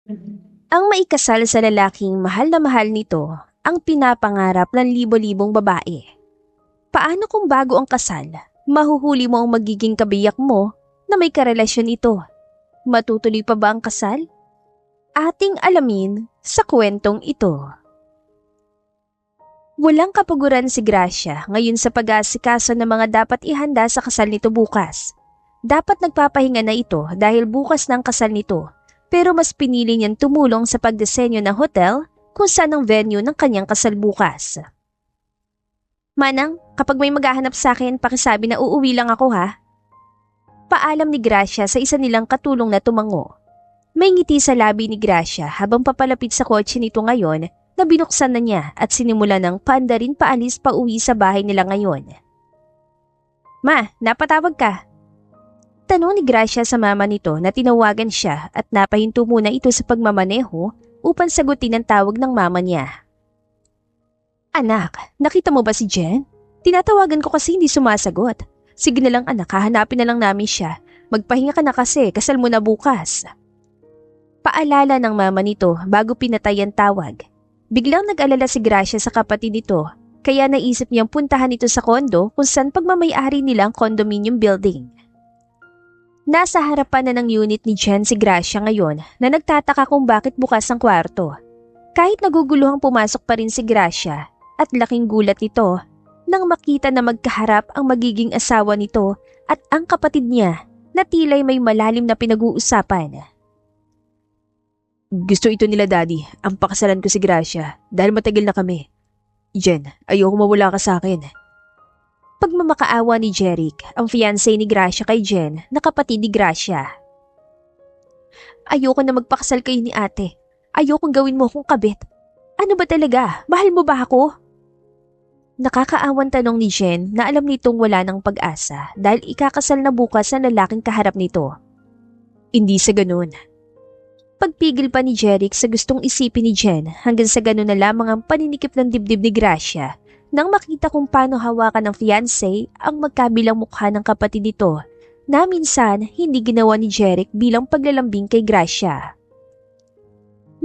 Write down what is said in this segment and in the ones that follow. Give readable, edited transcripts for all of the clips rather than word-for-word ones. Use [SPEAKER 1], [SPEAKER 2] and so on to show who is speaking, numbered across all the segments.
[SPEAKER 1] Ang maikasal sa lalaking mahal na mahal nito ang pinapangarap ng libo-libong babae. Paano kung bago ang kasal, mahuhuli mo ang magiging kabiyak mo na may karelasyon ito? Matutuloy pa ba ang kasal? Ating alamin sa kwentong ito. Walang kapaguran si Gracia ngayon sa pag-aasikaso ng mga dapat ihanda sa kasal nito bukas. Dapat nagpapahinga na ito dahil bukas na ang kasal nito, pero mas pinili niyang tumulong sa pagdisenyo ng hotel kung saan ang venue ng kanyang kasal bukas. Manang, kapag may maghahanap sa akin, pakisabi na uuwi lang ako ha. Paalam ni Gracia sa isa nilang katulong na tumango. May ngiti sa labi ni Gracia habang papalapit sa kotse nito ngayon na binuksan na niya at sinimula ng paandarin paalis pa uwi sa bahay nila ngayon. Ma, napatawag ka? Tanong ni Gracia sa mama nito na tinawagan siya at napahinto muna ito sa pagmamaneho upang sagutin ang tawag ng mama niya. Anak, nakita mo ba si Jen? Tinatawagan ko kasi hindi sumasagot. Sige na lang anak, hahanapin na lang namin siya. Magpahinga ka na kasi, kasal mo na bukas. Paalala ng mama nito bago pinatay ang tawag. Biglang nag-alala si Gracia sa kapatid nito, kaya naisip niyang puntahan ito sa kondo kung saan pagmamayari nilang condominium building. Nasa harapan na ng unit ni Jen si Gracia ngayon na nagtataka kung bakit bukas ang kwarto. Kahit naguguluhang pumasok pa rin si Gracia at laking gulat nito nang makita na magkaharap ang magiging asawa nito at ang kapatid niya na tila'y may malalim na pinag-uusapan. Gusto ito nila daddy, ang pakasalan ko si Gracia dahil matagal na kami. Jen, ayoko mawala ka sa akin. Pagmamakaawa ni Jeric, ang fiancé ni Gracia kay Jen na kapatid ni Gracia. Ayoko na magpakasal kayo ni ate. Ayokong gawin mo akong kabit. Ano ba talaga? Mahal mo ba ako? Nakakaawan tanong ni Jen na alam nitong wala ng pag-asa dahil ikakasal na bukas ang lalaking kaharap nito. Hindi sa ganun. Pagpigil pa ni Jeric sa gustong isipin ni Jen hanggang sa ganun na lamang ang paninikip ng dibdib ni Gracia nang makita kung paano hawakan ng fiancé ang magkabilang mukha ng kapatid nito na minsan hindi ginawa ni Jeric bilang paglalambing kay Gracia.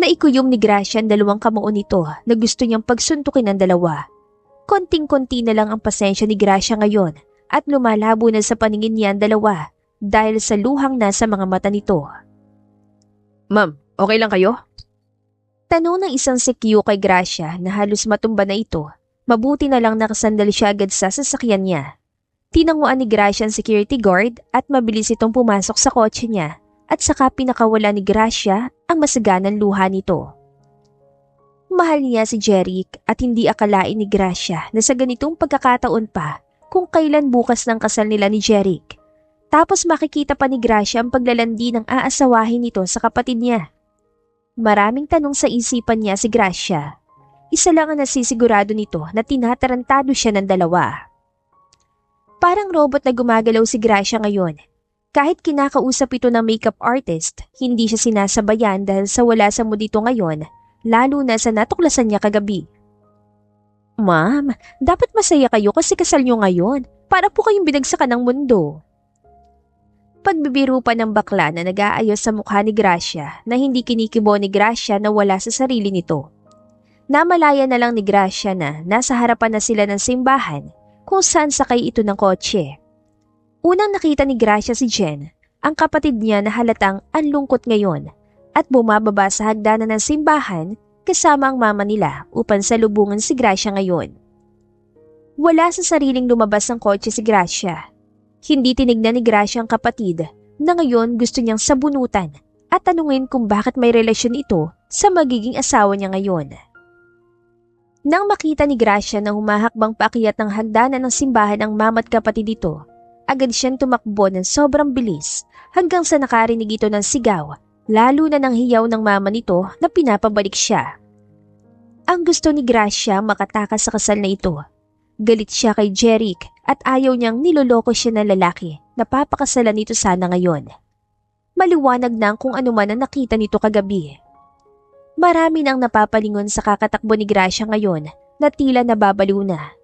[SPEAKER 1] Naikuyom ni Gracia ang dalawang kamao nito na gusto niyang pagsuntukin ng dalawa. Konting-konti na lang ang pasensya ni Gracia ngayon at lumalabo na sa paningin niya ang dalawa dahil sa luhang nasa mga mata nito. Ma'am, okay lang kayo? Tanong ng isang CQ kay Gracia na halos matumba na ito. Mabuti na lang nakasandal siya agad sa sasakyan niya. Tinanguan ni Gracia ang security guard at mabilis itong pumasok sa kotse niya at saka pinakawala ni Gracia ang masaganang luha nito. Mahal niya si Jeric at hindi akalain ni Gracia na sa ganitong pagkakataon pa kung kailan bukas ng kasal nila ni Jeric. Tapos makikita pa ni Gracia ang paglalandi ng aasawahin nito sa kapatid niya. Maraming tanong sa isipan niya si Gracia. Isa lang ang nasisigurado nito na tinatarantado siya ng dalawa. Parang robot na gumagalaw si Gracia ngayon. Kahit kinakausap ito ng makeup artist, hindi siya sinasabayan dahil sa wala sa mood ito ngayon, lalo na sa natuklasan niya kagabi. Ma'am, dapat masaya kayo kasi kasal niyo ngayon. Para po kayong binagsakan ng mundo. Pagbibiro pa ng bakla na nag-aayos sa mukha ni Gracia na hindi kinikibo ni Gracia na wala sa sarili nito. Namalaya na lang ni Gracia na nasa harapan na sila ng simbahan kung saan sakay ito ng kotse. Unang nakita ni Gracia si Jen, ang kapatid niya na halatang anlungkot ngayon at bumababa sa hagdanan ng simbahan kasama ang mama nila upang salubungan si Gracia ngayon. Wala sa sariling lumabas ng kotse si Gracia. Hindi tinignan ni Gracia ang kapatid na ngayon gusto niyang sabunutan at tanungin kung bakit may relasyon ito sa magiging asawa niya ngayon. Nang makita ni Gracia na humahakbang paakyat ng hagdanan ng simbahan ang mama at kapatid nito, agad siyang tumakbo ng sobrang bilis hanggang sa nakarinig ito ng sigaw, lalo na ng hiyaw ng mama nito na pinapabalik siya. Ang gusto ni Gracia makatakas sa kasal na ito. Galit siya kay Jeric at ayaw niyang niloloko siya ng lalaki na papakasalan nito sana ngayon. Maliwanag na kung ano man ang nakita nito kagabi. Marami nang napapalingon sa kakatakbo ni Gracia ngayon na tila nababaliw na.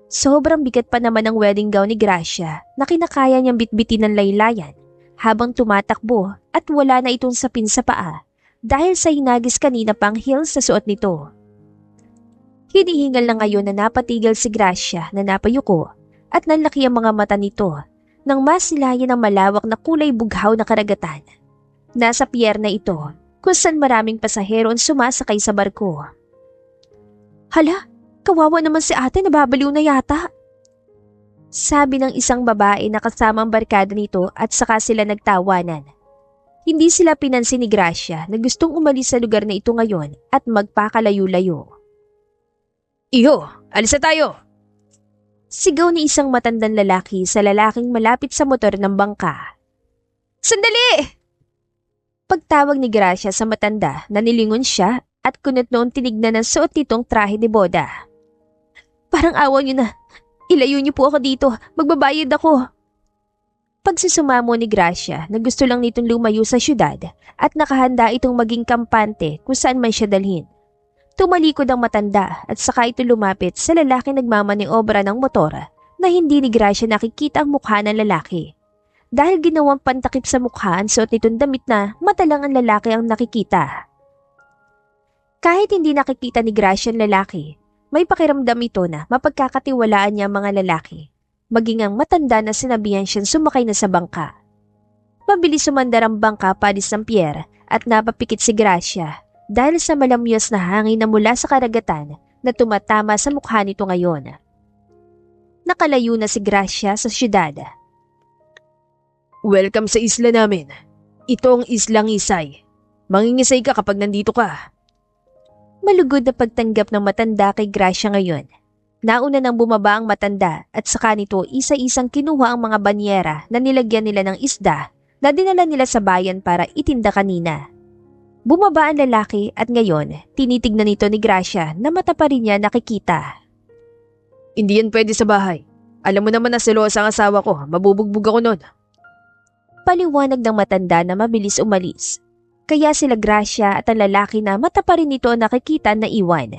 [SPEAKER 1] Sobrang bigat pa naman ang wedding gown ni Gracia na kinakaya niyang bitbitin ng laylayan habang tumatakbo at wala na itong sapin sa paa dahil sa hinagis kanina pang heels sa suot nito. Hinihingal na ngayon na napatigil si Gracia na napayuko at nanlaki ang mga mata nito nang masilayan ang malawak na kulay bughaw na karagatan. Nasa pier na ito kung saan maraming pasahero ang sumasakay sa barko. Hala, kawawa naman si ate, nababaliw na yata. Sabi ng isang babae na kasamang barkada nito at saka sila nagtawanan. Hindi sila pinansin ni Gracia na gustong umalis sa lugar na ito ngayon at magpakalayo-layo. Iyo, alis na tayo! Sigaw ni isang matandang lalaki sa lalaking malapit sa motor ng bangka. Sandali! Pagtawag ni Gracia sa matanda na nilingon siya at kunot noon tinignan ng suot nitong trahe de boda. Parang awa niyo na. Ilayo niyo po ako dito. Magbabayad ako. Pagsusumamo ni Gracia na gusto lang nitong lumayo sa syudad at nakahanda itong maging kampante kung saan man siya dalhin. Tumalikod ang matanda at saka ito lumapit sa lalaking nagmamaniobra ng motor na hindi ni Gracia nakikita ang mukha ng lalaki. Dahil ginawang pantakip sa mukha ang suot nitong damit na mata lang ang lalaki ang nakikita. Kahit hindi nakikita ni Gracia ang lalaki, may pakiramdam ito na mapagkakatiwalaan niya ang mga lalaki. Maging ang matanda na sinabihan siyang sumakay na sa bangka. Mabilis sumandar ang bangka padis ng pier at napapikit si Gracia dahil sa malamyos na hangin na mula sa karagatan na tumatama sa mukha nito ngayon. Nakalayo na si Gracia sa syudad. Welcome sa isla namin. Ito ang Islang Isay. Mangingisay ka kapag nandito ka. Malugod na pagtanggap ng matanda kay Gracia ngayon. Nauna nang bumaba ang matanda at saka nito isa-isang kinuha ang mga banyera na nilagyan nila ng isda na dinala nila sa bayan para itinda kanina. Bumaba ang lalaki at ngayon tinitignan nito ni Gracia na mata pa rin niya nakikita. Hindi yan pwede sa bahay. Alam mo naman na selosa ang asawa ko, mabubugbog ako nun. Paliwanag ng matanda na mabilis umalis. Kaya sila Gracia at ang lalaki na mata pa rin nito ang nakikita na iwan.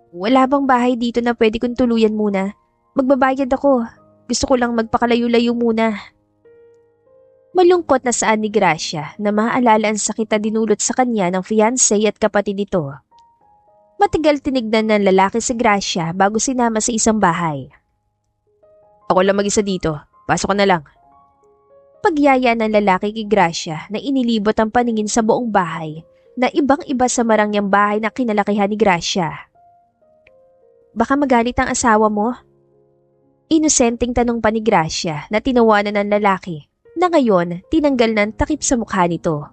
[SPEAKER 1] Wala bang bahay dito na pwede kong tuluyan muna? Magbabayad ako. Gusto ko lang magpakalayo-layo muna. Malungkot na saan ni Gracia na maaalala ang sakit na dinulot sa kanya ng fiancé at kapatid nito. Matagal tinignan ng lalaki si Gracia bago sinama sa isang bahay. Ako lang mag-isa dito. Pasok ka na lang. Pagyaya ng lalaki kay Gracia na inilibot ang paningin sa buong bahay na ibang-iba sa marangyang bahay na kinalakihan ni Gracia. Baka magalit ang asawa mo? Inosenteng tanong pa ni Gracia na tinawanan ng lalaki na ngayon tinanggal ng takip sa mukha nito.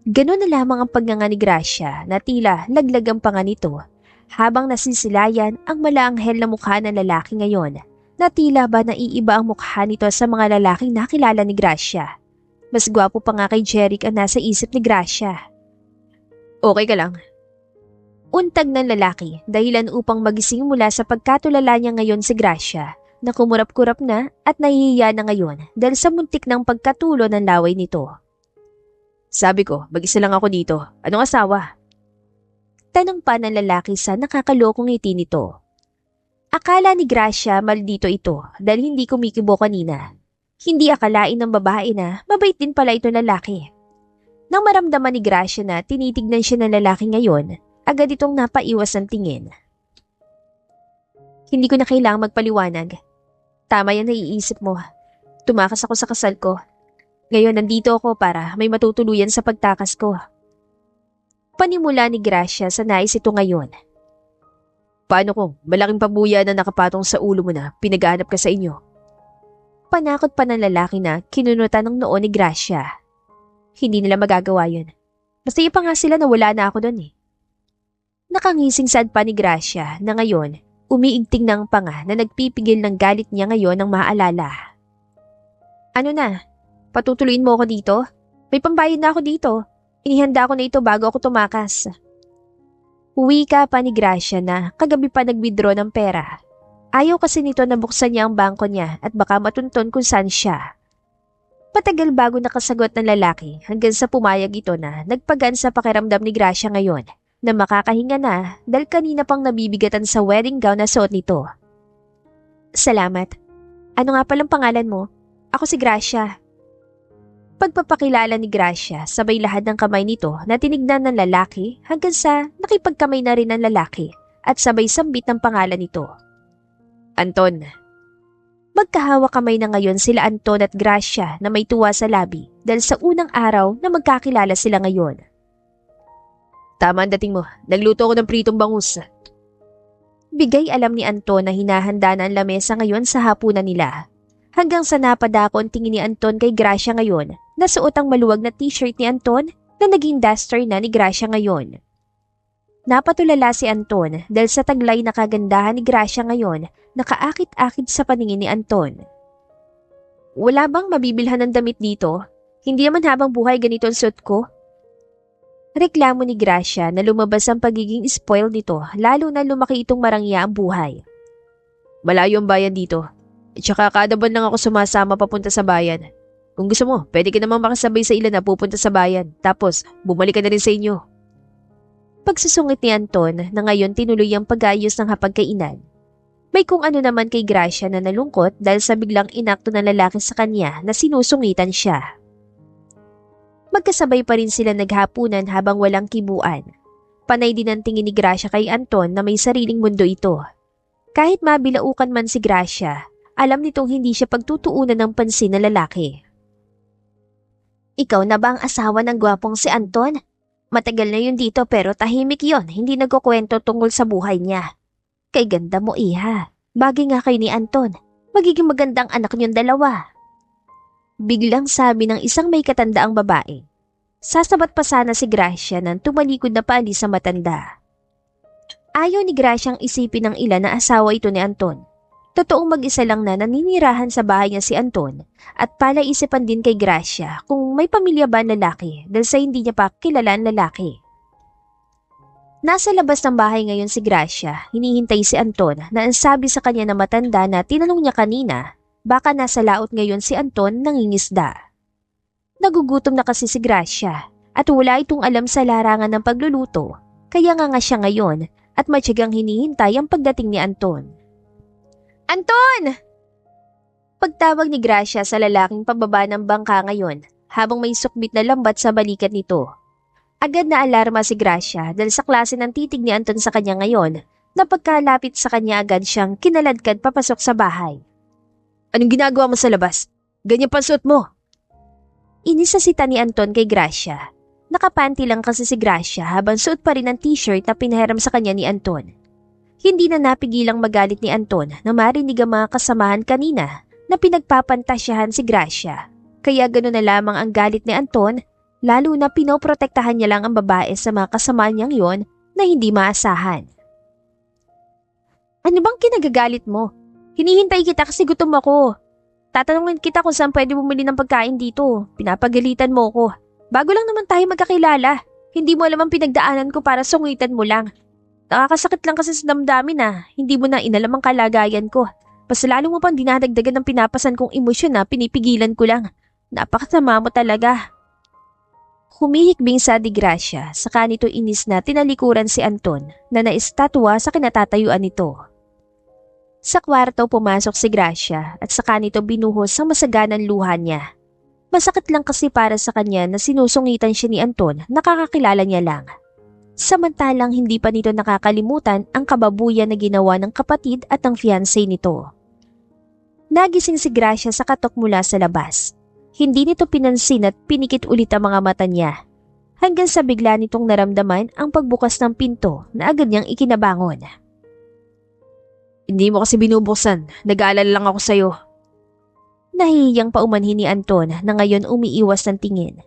[SPEAKER 1] Ganon na lamang ang pagnganga ni Gracia na tila laglag ang panga nito habang nasisilayan ang malaanghel na mukha ng lalaki ngayon. Na tila ba naiiba ang mukha nito sa mga lalaking nakilala ni Gracia. Mas gwapo pa nga kay Jeric ang nasa isip ni Gracia. Okay ka lang? Untag ng lalaki dahilan upang magising mula sa pagkatulala niya ngayon si Gracia na kumurap-kurap na at nahihiya na ngayon dahil sa muntik ng pagkatulo ng laway nito. Sabi ko, mag-isa lang ako dito. Anong asawa? Tanong pa ng lalaki sa nakakalokong ngiti nito. Akala ni Gracia maldito ito dahil hindi kumikibo kanina. Hindi akalain ng babae na mabait din pala ito lalaki. Nang maramdaman ni Gracia na tinitignan siya ng lalaki ngayon, agad itong napaiwas ang tingin. Hindi ko na kailangang magpaliwanag. Tama yan naiisip mo. Tumakas ako sa kasal ko. Ngayon nandito ako para may matutuluyan sa pagtakas ko. Panimula ni Gracia sa nais ito ngayon. Paano kung malaking pabuya na nakapatong sa ulo mo na pinaghahanap ka sa inyo? Panakot pa ng lalaki na kinunutan ng noo ni Gracia. Hindi nila magagawa yun. Masaya pa nga sila na wala na ako doon eh. Nakangising sad pa ni Gracia na ngayon umiigting ng panga na nagpipigil ng galit niya ngayon ng maalala. Ano na? Patutuloyin mo ako dito? May pambayad na ako dito. Inihanda ko na ito bago ako tumakas. Wika pa ni Gracia na kagabi pa nag-withdraw ng pera. Ayaw kasi nito na buksan niya ang bangko niya at baka matunton kung saan siya. Patagal bago nakasagot ng lalaki hanggang sa pumayag ito na nagpagan sa pakiramdam ni Gracia ngayon na makakahinga na dahil kanina pang nabibigatan sa wedding gown na suot nito. Salamat. Ano nga palang pangalan mo? Ako si Gracia. Pagpapakilala ni Gracia, sabay lahat ng kamay nito na tinignan ng lalaki hanggang sa nakipagkamay na rin ng lalaki at sabay sambit ng pangalan nito. Anton. Magkahawak kamay na ngayon sila Anton at Gracia na may tuwa sa labi dahil sa unang araw na magkakilala sila ngayon. Tama ang dating mo. Nagluto ko ng pritong bangus. Bigay alam ni Anton na hinahanda na ang lamesa ngayon sa hapunan nila. Hanggang sa napadako ang tingin ni Anton kay Gracia ngayon na suot ang maluwag na t-shirt ni Anton na naging duster na ni Gracia ngayon. Napatulala si Anton dahil sa taglay na kagandahan ni Gracia ngayon nakaakit-akit sa paningin ni Anton. Wala bang mabibilhan ng damit dito? Hindi naman habang buhay ganito ang suot ko. Reklamo ni Gracia na lumabas ang pagiging spoiled nito lalo na lumaki itong marangya ang buhay. Malayo ang bayan dito. At saka kada buwan lang ako sumasama papunta sa bayan. Kung gusto mo, pwede ka namang makasabay sa ilan na pupunta sa bayan. Tapos, bumalik ka na rin sa inyo. Pagsusungit ni Anton na ngayon tinuloy ang pag-ayos ng hapagkainan. May kung ano naman kay Gracia na nalungkot dahil sa biglang inakto ng lalaki sa kanya na sinusungitan siya. Magkasabay pa rin sila naghapunan habang walang kibuan. Panay din ang tingin ni Gracia kay Anton na may sariling mundo ito. Kahit mabilaukan man si Gracia, alam nitong hindi siya pagtutuunan ng pansin na lalaki. Ikaw na ba ang asawa ng gwapong si Anton? Matagal na yun dito pero tahimik yon, hindi nagkukwento tungkol sa buhay niya. Kay ganda mo iha, bagay nga kay ni Anton, magiging magandang anak niyong dalawa. Biglang sabi ng isang may katandaang babae. Sasabat pa sana si Gracia nang tumalikod na paalis sa matanda. Ayaw ni Gracia ang isipin ng ilan na asawa ito ni Anton. Totoong mag-isa lang na naninirahan sa bahay niya si Anton at palaisipan din kay Gracia kung may pamilya ba ang lalaki dahil sa hindi niya pa kilala ang lalaki. Nasa labas ng bahay ngayon si Gracia, hinihintay si Anton na ang sabi sa kanya na matanda na tinanong niya kanina, baka nasa laot ngayon si Anton nangingisda. Nagugutom na kasi si Gracia at wala itong alam sa larangan ng pagluluto, kaya nga siya ngayon at matyagang hinihintay ang pagdating ni Anton. Anton! Pagtawag ni Gracia sa lalaking pababa ng bangka ngayon habang may sukbit na lambat sa balikat nito. Agad na alarma si Gracia dahil sa klase ng titig ni Anton sa kanya ngayon na pagkalapit sa kanya agad siyang kinaladkad papasok sa bahay. Anong ginagawa mo sa labas? Ganyan pa suot mo? Inisasita ni Anton kay Gracia. Nakapanty lang kasi si Gracia habang suot pa rin ang t-shirt na pinahiram sa kanya ni Anton. Hindi na napigilang magalit ni Anton na marinig ang mga kasamahan kanina na pinagpapantasyahan si Gracia. Kaya gano'n na lamang ang galit ni Anton, lalo na pinoprotektahan niya lang ang babae sa mga kasamahan niyang yon na hindi maasahan. Ano bang kinagagalit mo? Hinihintay kita kasi gutom ako. Tatanungin kita kung saan pwede bumili ng pagkain dito. Pinapagalitan mo ko. Bago lang naman tayo magkakilala. Hindi mo alam ang pinagdaanan ko para sungitan mo lang. Nakakasakit lang kasi sa damdamin hindi mo na inalam ang kalagayan ko. Mas lalo mo pang dinadagdagan ng pinapasan kong emosyon na pinipigilan ko lang. Napakasama mo talaga. Humihikbing sa di Gracia, saka nito inis na tinalikuran si Anton na naistatwa sa kinatatayuan nito. Sa kwarto pumasok si Gracia at saka nito binuhos ang masaganang luha niya. Masakit lang kasi para sa kanya na sinusungitan siya ni Anton, nakakakilala niya lang. Samantalang hindi pa nito nakakalimutan ang kababuyan na ginawa ng kapatid at ang fiancé nito. Nagising si Gracia sa katok mula sa labas. Hindi nito pinansin at pinikit ulit ang mga mata niya. Hanggang sa bigla nitong naramdaman ang pagbukas ng pinto na agad niyang ikinabangon. Hindi mo kasi binubuksan, nag-aalala lang ako sa'yo. Nahihiyang paumanhin ni Anton na ngayon umiiwas ng tingin.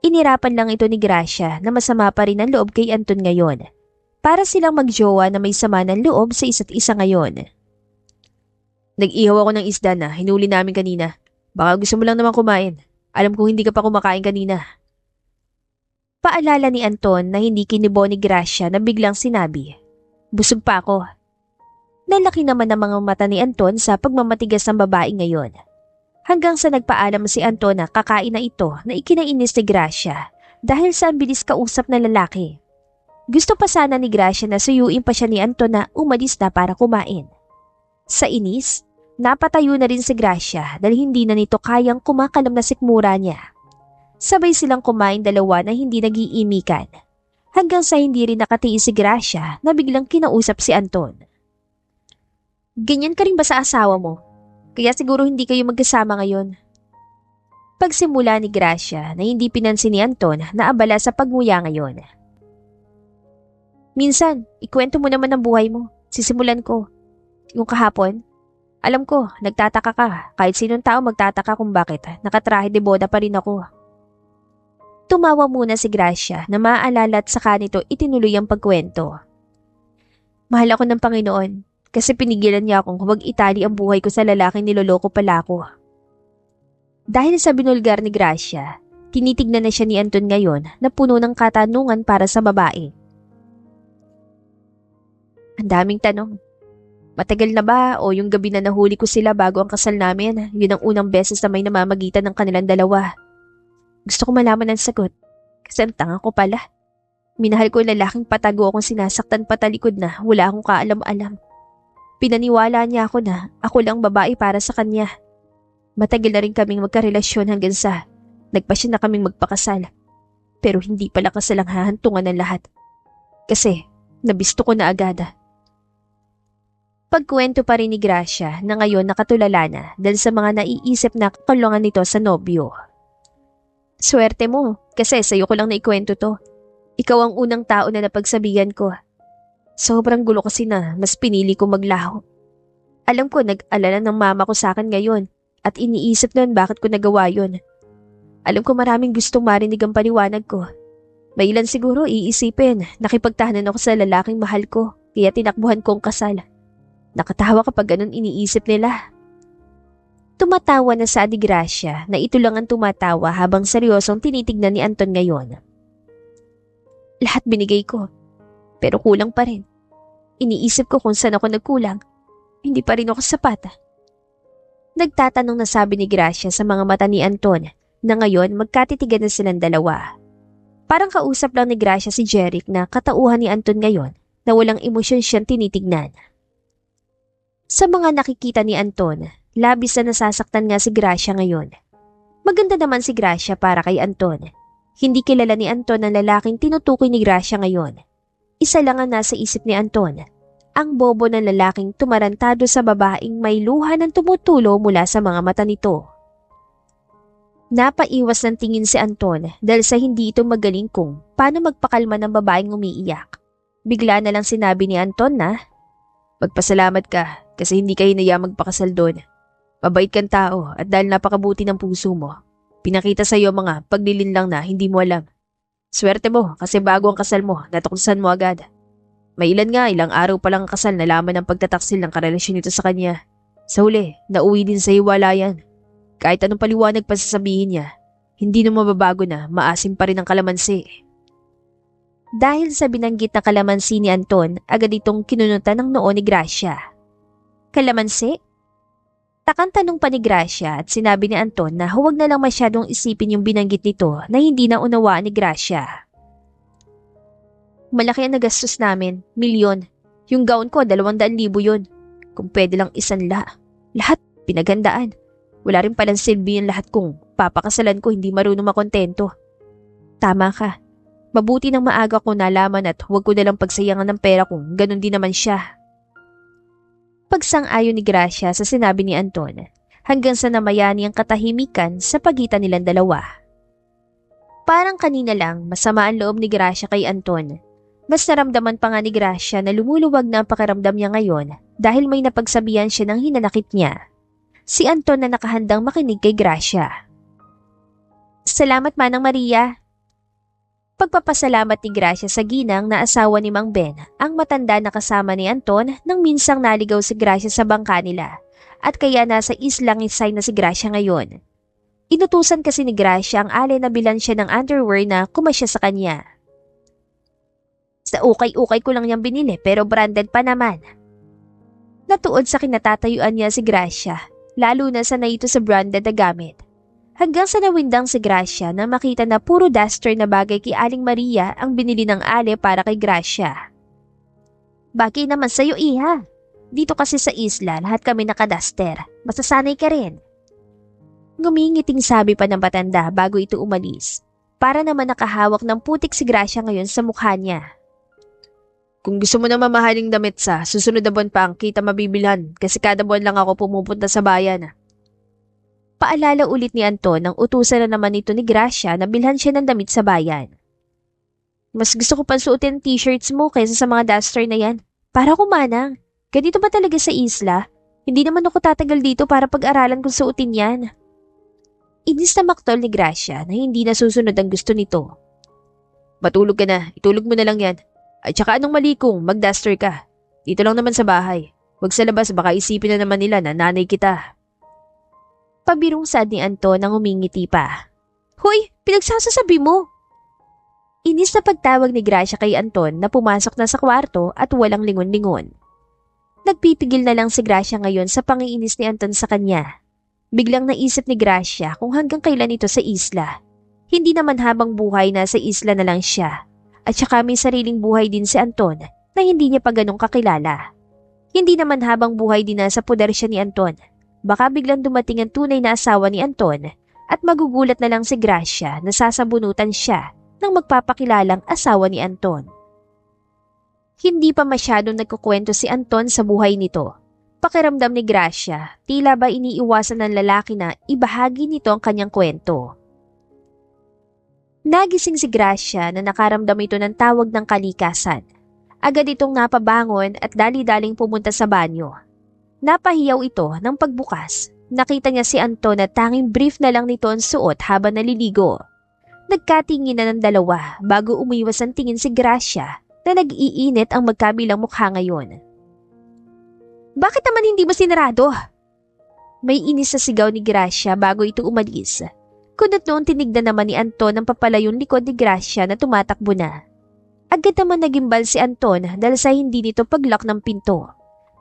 [SPEAKER 1] Inirapan lang ito ni Gracia na masama pa rin ang loob kay Anton ngayon. Para silang magjowa na may sama ng loob sa isa't isa ngayon. Nag-ihaw ako ng isda na hinuli namin kanina. Baka gusto mo lang naman kumain. Alam kong hindi ka pa kumakain kanina. Paalala ni Anton na hindi kinibo ni Gracia na biglang sinabi. Busog pa ako. Nalaki naman ang mga mata ni Anton sa pagmamatigas ng babae ngayon. Hanggang sa nagpaalam si Anton na kakain na ito na ikinainis ni Gracia dahil sa ang bilis kausap na lalaki. Gusto pa sana ni Gracia na suyuin pa siya ni Anton na umalis na para kumain. Sa inis, napatayo na rin si Gracia dahil hindi na nito kayang kumakalam na sikmura niya. Sabay silang kumain dalawa na hindi nag-iimikan. Hanggang sa hindi rin nakatiis si Gracia na biglang kinausap si Anton. Ganyan ka rin ba sa asawa mo? Kaya siguro hindi kayo magkasama ngayon. Pagsimula ni Gracia na hindi pinansin ni Anton na abala sa pagmuya ngayon. Minsan, ikwento mo naman ang buhay mo. Sisimulan ko. Yung kahapon, alam ko, nagtataka ka. Kahit sinong tao magtataka kung bakit nakatrahe de boda pa rin ako. Tumawa muna si Gracia na maaalala at saka nito itinuloy ang pagkwento. Mahal ako ng Panginoon kasi pinigilan niya akong huwag itali ang buhay ko sa lalaking niloloko pala ako. Dahil sa binulgar ni Gracia, tinitignan na siya ni Anton ngayon na puno ng katanungan para sa babae. Ang daming tanong. Matagal na ba o yung gabi na nahuli ko sila bago ang kasal namin, yun ang unang beses na may namamagitan ng kanilang dalawa. Gusto ko malaman ang sagot kasi ang tanga ko pala. Minahal ko yung lalaking patago akong sinasaktan patalikod na wala akong kaalam-alam. Pinaniwala niya ako na ako lang babae para sa kanya. Matagal na rin kaming magkarelasyon hanggang sa nagpasya na kaming magpakasal. Pero hindi pala kasal ang hahantungan ng lahat. Kasi nabisto ko na agad. Pagkwento pa rin ni Gracia na ngayon nakatulala na dahil sa mga naiisip na kalungan nito sa nobyo. Swerte mo kasi sa'yo ko lang naikwento to. Ikaw ang unang tao na napagsabihan ko. Sobrang gulo kasi na mas pinili ko maglaho. Alam ko nag-alala ng mama ko sa akin ngayon at iniisip nun bakit ko nagawa yun. Alam ko maraming gustong marinig ang paliwanag ko. May ilan siguro iisipin nakipagtahanan ako sa lalaking mahal ko kaya tinakbuhan ko ang kasal. Nakatawa kapag ganun iniisip nila. Tumatawa na sa Ate Gracia na ito lang ang tumatawa habang seryosong tinitignan ni Anton ngayon. Lahat binigay ko, pero kulang pa rin. Iniisip ko kung saan ako nagkulang. Hindi pa rin ako sapat. Nagtatanong na sabi ni Gracia sa mga mata ni Anton na ngayon magkatitigan na silang dalawa. Parang kausap lang ni Gracia si Jeric na katauhan ni Anton ngayon na walang emosyon siyang tinitignan. Sa mga nakikita ni Anton, labis na nasasaktan nga si Gracia ngayon. Maganda naman si Gracia para kay Anton. Hindi kilala ni Anton ang lalaking tinutukoy ni Gracia ngayon. Isa lang ang nasa isip ni Anton, ang bobo ng lalaking tumarantado sa babaeng may luha ng tumutulo mula sa mga mata nito. Napaiwas ng tingin si Anton dahil sa hindi ito magaling kung paano magpakalma ng babaeng umiiyak. Bigla na lang sinabi ni Anton na, "Magpasalamat ka kasi hindi kayo naya magpakasal doon. Mabait kang tao at dahil napakabuti ng puso mo, pinakita sa iyo mga paglilinlang na hindi mo alam. Swerte mo kasi bago ang kasal mo, natuksan mo agad. May ilang araw pa lang ang kasal nalaman ang pagtataksil ng karelasyon nito sa kanya. Sa huli, nauwi din sa hiwalayan. Kahit anong paliwanag pa sasabihin niya, hindi na mababago na maasim pa rin ang kalamansi." Dahil sa binanggit na kalamansi ni Anton, agad itong kinunutan ng noo ni Gracia. Kalamansi? Takang tanong pa ni Gracia at sinabi ni Anton na huwag na lang masyadong isipin yung binanggit nito na hindi na unawaan ni Gracia. Malaki ang nagastos namin, 1,000,000. Yung gown ko, 200,000 yun. Kung pwede lang isanla. Lahat pinagandaan. Wala rin palang silbi yung lahat kung papakasalan ko hindi marunong makontento. Tama ka. Mabuti nang maaga ko nalaman at huwag ko nalang pagsayangan ng pera kung ganun din naman siya. Pagsang-ayon ni Gracia sa sinabi ni Anton hanggang sa namayani ang katahimikan sa pagitan nilang dalawa. Parang kanina lang masama ang loob ni Gracia kay Anton. Mas naramdaman pa nga ni Gracia na lumuluwag na ang pakiramdam niya ngayon dahil may napagsabihan siya ng hinanakit niya. Si Anton na nakahandang makinig kay Gracia. Salamat Manang Maria. Pagpapasalamat ni Gracia sa ginang na asawa ni Mang Ben, ang matanda na kasama ni Anton nang minsang naligaw si Gracia sa bangka nila at kaya nasa islang isay na si Gracia ngayon. Inutusan kasi ni Gracia ang alay na bilan siya ng underwear na kumasya sa kanya. Sa ukay-ukay ko lang niyang binili pero branded pa naman. Natuod sa kinatatayuan niya si Gracia, lalo na sanay ito sa branded na gamit. Hanggang sa nawindang si Gracia na makita na puro duster na bagay kay Aling Maria ang binili ng ale para kay Gracia. Bagay naman sa'yo, iha. Dito kasi sa isla lahat kami nakaduster. Masasanay ka rin. Ngumingiting sabi pa ng matanda bago ito umalis. Para naman nakahawak ng putik si Gracia ngayon sa mukha niya. Kung gusto mo na mamahaling damit sa susunod na buwan pa ang kita mabibilhan kasi kada buwan lang ako pumupunta sa bayan. Paalala ulit ni Anton nang utusan na naman ito ni Gracia na bilhan siya ng damit sa bayan. Mas gusto ko pang suotin ang t-shirts mo kaysa sa mga duster na yan. Para kumanang, ganito ba talaga sa isla? Hindi naman ako tatagal dito para pag-aralan kung suotin yan. Inis na maktol ni Gracia na hindi nasusunod ang gusto nito. Matulog ka na, itulog mo na lang yan. At saka anong mali kung mag-duster ka? Dito lang naman sa bahay. Huwag sa labas baka isipin na naman nila na nanay kita. Pabirong sad ni Anton nang umingiti pa. Hoy, pinagsasasabi mo! Inis na pagtawag ni Gracia kay Anton na pumasok na sa kwarto at walang lingon-lingon. Nagpipigil na lang si Gracia ngayon sa pangiinis ni Anton sa kanya. Biglang naisip ni Gracia kung hanggang kailan ito sa isla. Hindi naman habang buhay na sa isla na lang siya. At saka may sariling buhay din si Anton na hindi niya pa ganong kakilala. Hindi naman habang buhay din na sa poder siya ni Anton. Baka biglang dumating ang tunay na asawa ni Anton at magugulat na lang si Gracia na sasabunutan siya ng magpapakilalang asawa ni Anton. Hindi pa masyadong nagkukwento si Anton sa buhay nito. Pakiramdam ni Gracia, tila ba iniiwasan ng lalaki na ibahagi nito ang kanyang kwento. Nagising si Gracia na nakaramdam ito ng tawag ng kalikasan. Agad itong napabangon at dali-daling pumunta sa banyo. Napahiyaw ito ng pagbukas. Nakita niya si Anton na tanging brief na lang nito ang suot habang naliligo. Nagkatingin na ng dalawa bago umiwas ang tingin si Gracia na nag-iinit ang magkabilang mukha ngayon. Bakit naman hindi mo sinarado? May inis sa sigaw ni Gracia bago ito umalis. Kunot noon tinignan naman ni Anton ang papalayong likod ni Gracia na tumatakbo na. Agad naman nagimbal si Anton dahil sa hindi nito paglock ng pinto.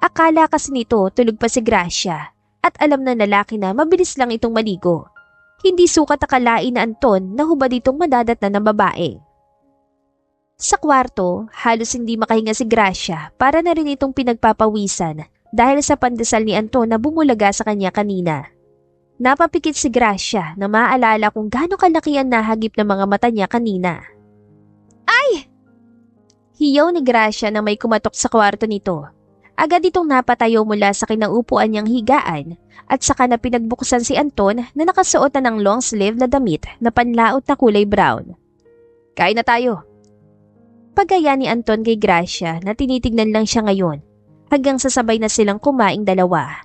[SPEAKER 1] Akala kasi nito tulog pa si Gracia at alam na lalaki na mabilis lang itong maligo. Hindi sukat akalain na Anton na hubad itong madadat na ng babae. Sa kwarto, halos hindi makahinga si Gracia para na rin itong pinagpapawisan dahil sa pandesal ni Anton na bumulaga sa kanya kanina. Napapikit si Gracia na maaalala kung gaano kalaki ang nahagip ng mga mata niya kanina. Ay! Hiyaw ni Gracia na may kumatok sa kwarto nito. Agad itong napatayo mula sa kinaupuan niyang higaan at saka na pinagbuksan si Anton na nakasuot na ng long sleeve na damit na panlaot na kulay brown. Kain na tayo. Pagaya ni Anton kay Gracia na tinitignan lang siya ngayon hanggang sasabay na silang kumaing dalawa.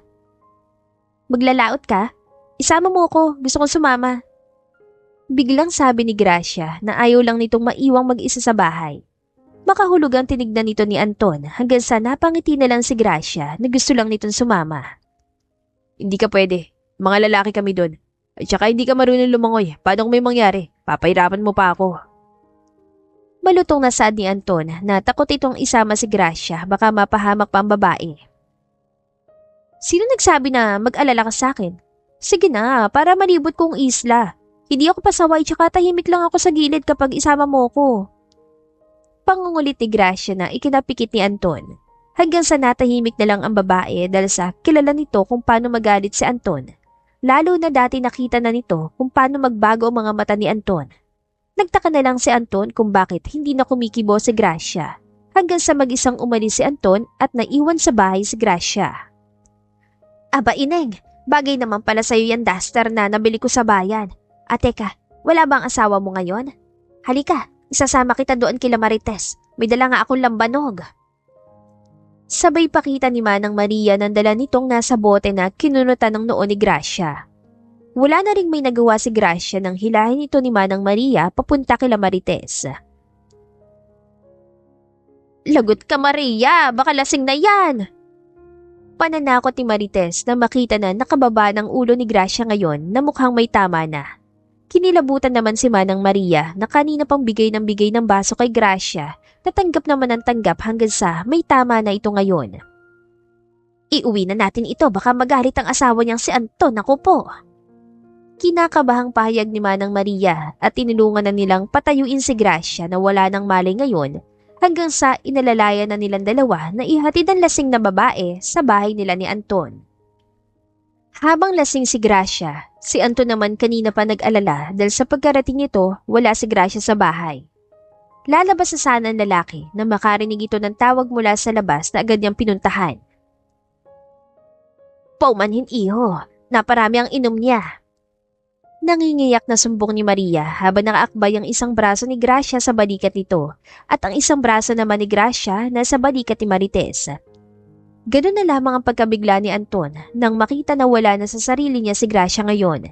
[SPEAKER 1] Maglalaot ka? Isama mo ako, gusto kong sumama. Biglang sabi ni Gracia na ayaw lang nitong maiwang mag-isa sa bahay. Makahulog ang tinignan nito ni Anton hanggang sa napangiti na lang si Gracia na gusto lang nitong sumama. Hindi ka pwede, mga lalaki kami doon. At saka hindi ka marunong lumangoy, paano kung may mangyari? Papahirapan mo pa ako. Malutong na saad ni Anton na takot itong isama si Gracia baka mapahamak pa ang babae. Sino nagsabi na mag-alala ka sa akin? Sige na, para malibot kong isla. Hindi ako pasaway tsaka tahimik lang ako sa gilid kapag isama mo ko. Pangungulit ni Gracia na ikinapikit ni Anton. Hanggang sa natahimik na lang ang babae dahil sa kilala nito kung paano magalit si Anton. Lalo na dati nakita na nito kung paano magbago ang mga mata ni Anton. Nagtaka na lang si Anton kung bakit hindi na kumikibo si Gracia. Hanggang sa mag-isang umalis si Anton at naiwan sa bahay si Gracia. Aba Ineng! Bagay naman pala sa'yo yan duster na nabili ko sa bayan. At teka, wala bang asawa mo ngayon? Halika, isasama kita doon kila Marites. May dala nga akong lambanog. Sabay pakita ni Manang Maria ng dala nitong nasa bote na kinunutan ng noo ni Gracia. Wala na ring may nagawa si Gracia nang hilahin ito ni Manang Maria papunta kila Marites. Lagot ka Maria, baka lasing na yan! Pananakot ni Marites na makita na nakababa ng ulo ni Gracia ngayon na mukhang may tama na. Kinilabutan naman si Manang Maria na kanina pang bigay ng baso kay Gracia na tanggap naman ang tanggap hanggang sa may tama na ito ngayon. Iuwi na natin ito baka magalit ang asawa niyang si Anton, ako po. Kinakabahang pahayag ni Manang Maria at tinulungan na nilang patayuin si Gracia na wala nang malay ngayon hanggang sa inalalaya na nilang dalawa na ihatid ang lasing na babae sa bahay nila ni Anton. Habang lasing si Gracia, Si Anton naman kanina pa nag-alala dahil sa pagkarating nito wala si Gracia sa bahay. Lalabas na sana ang lalaki na makarinig ito ng tawag mula sa labas na agad niyang pinuntahan. Paumanhin iho, naparami ang inom niya. Nangingiyak na sumbong ni Maria habang nakaakbay ang isang braso ni Gracia sa balikat nito at ang isang braso naman ni Gracia na sa balikat ni Marites. Ganun na lamang ang pagkabigla ni Anton nang makita na wala na sa sarili niya si Gracia ngayon.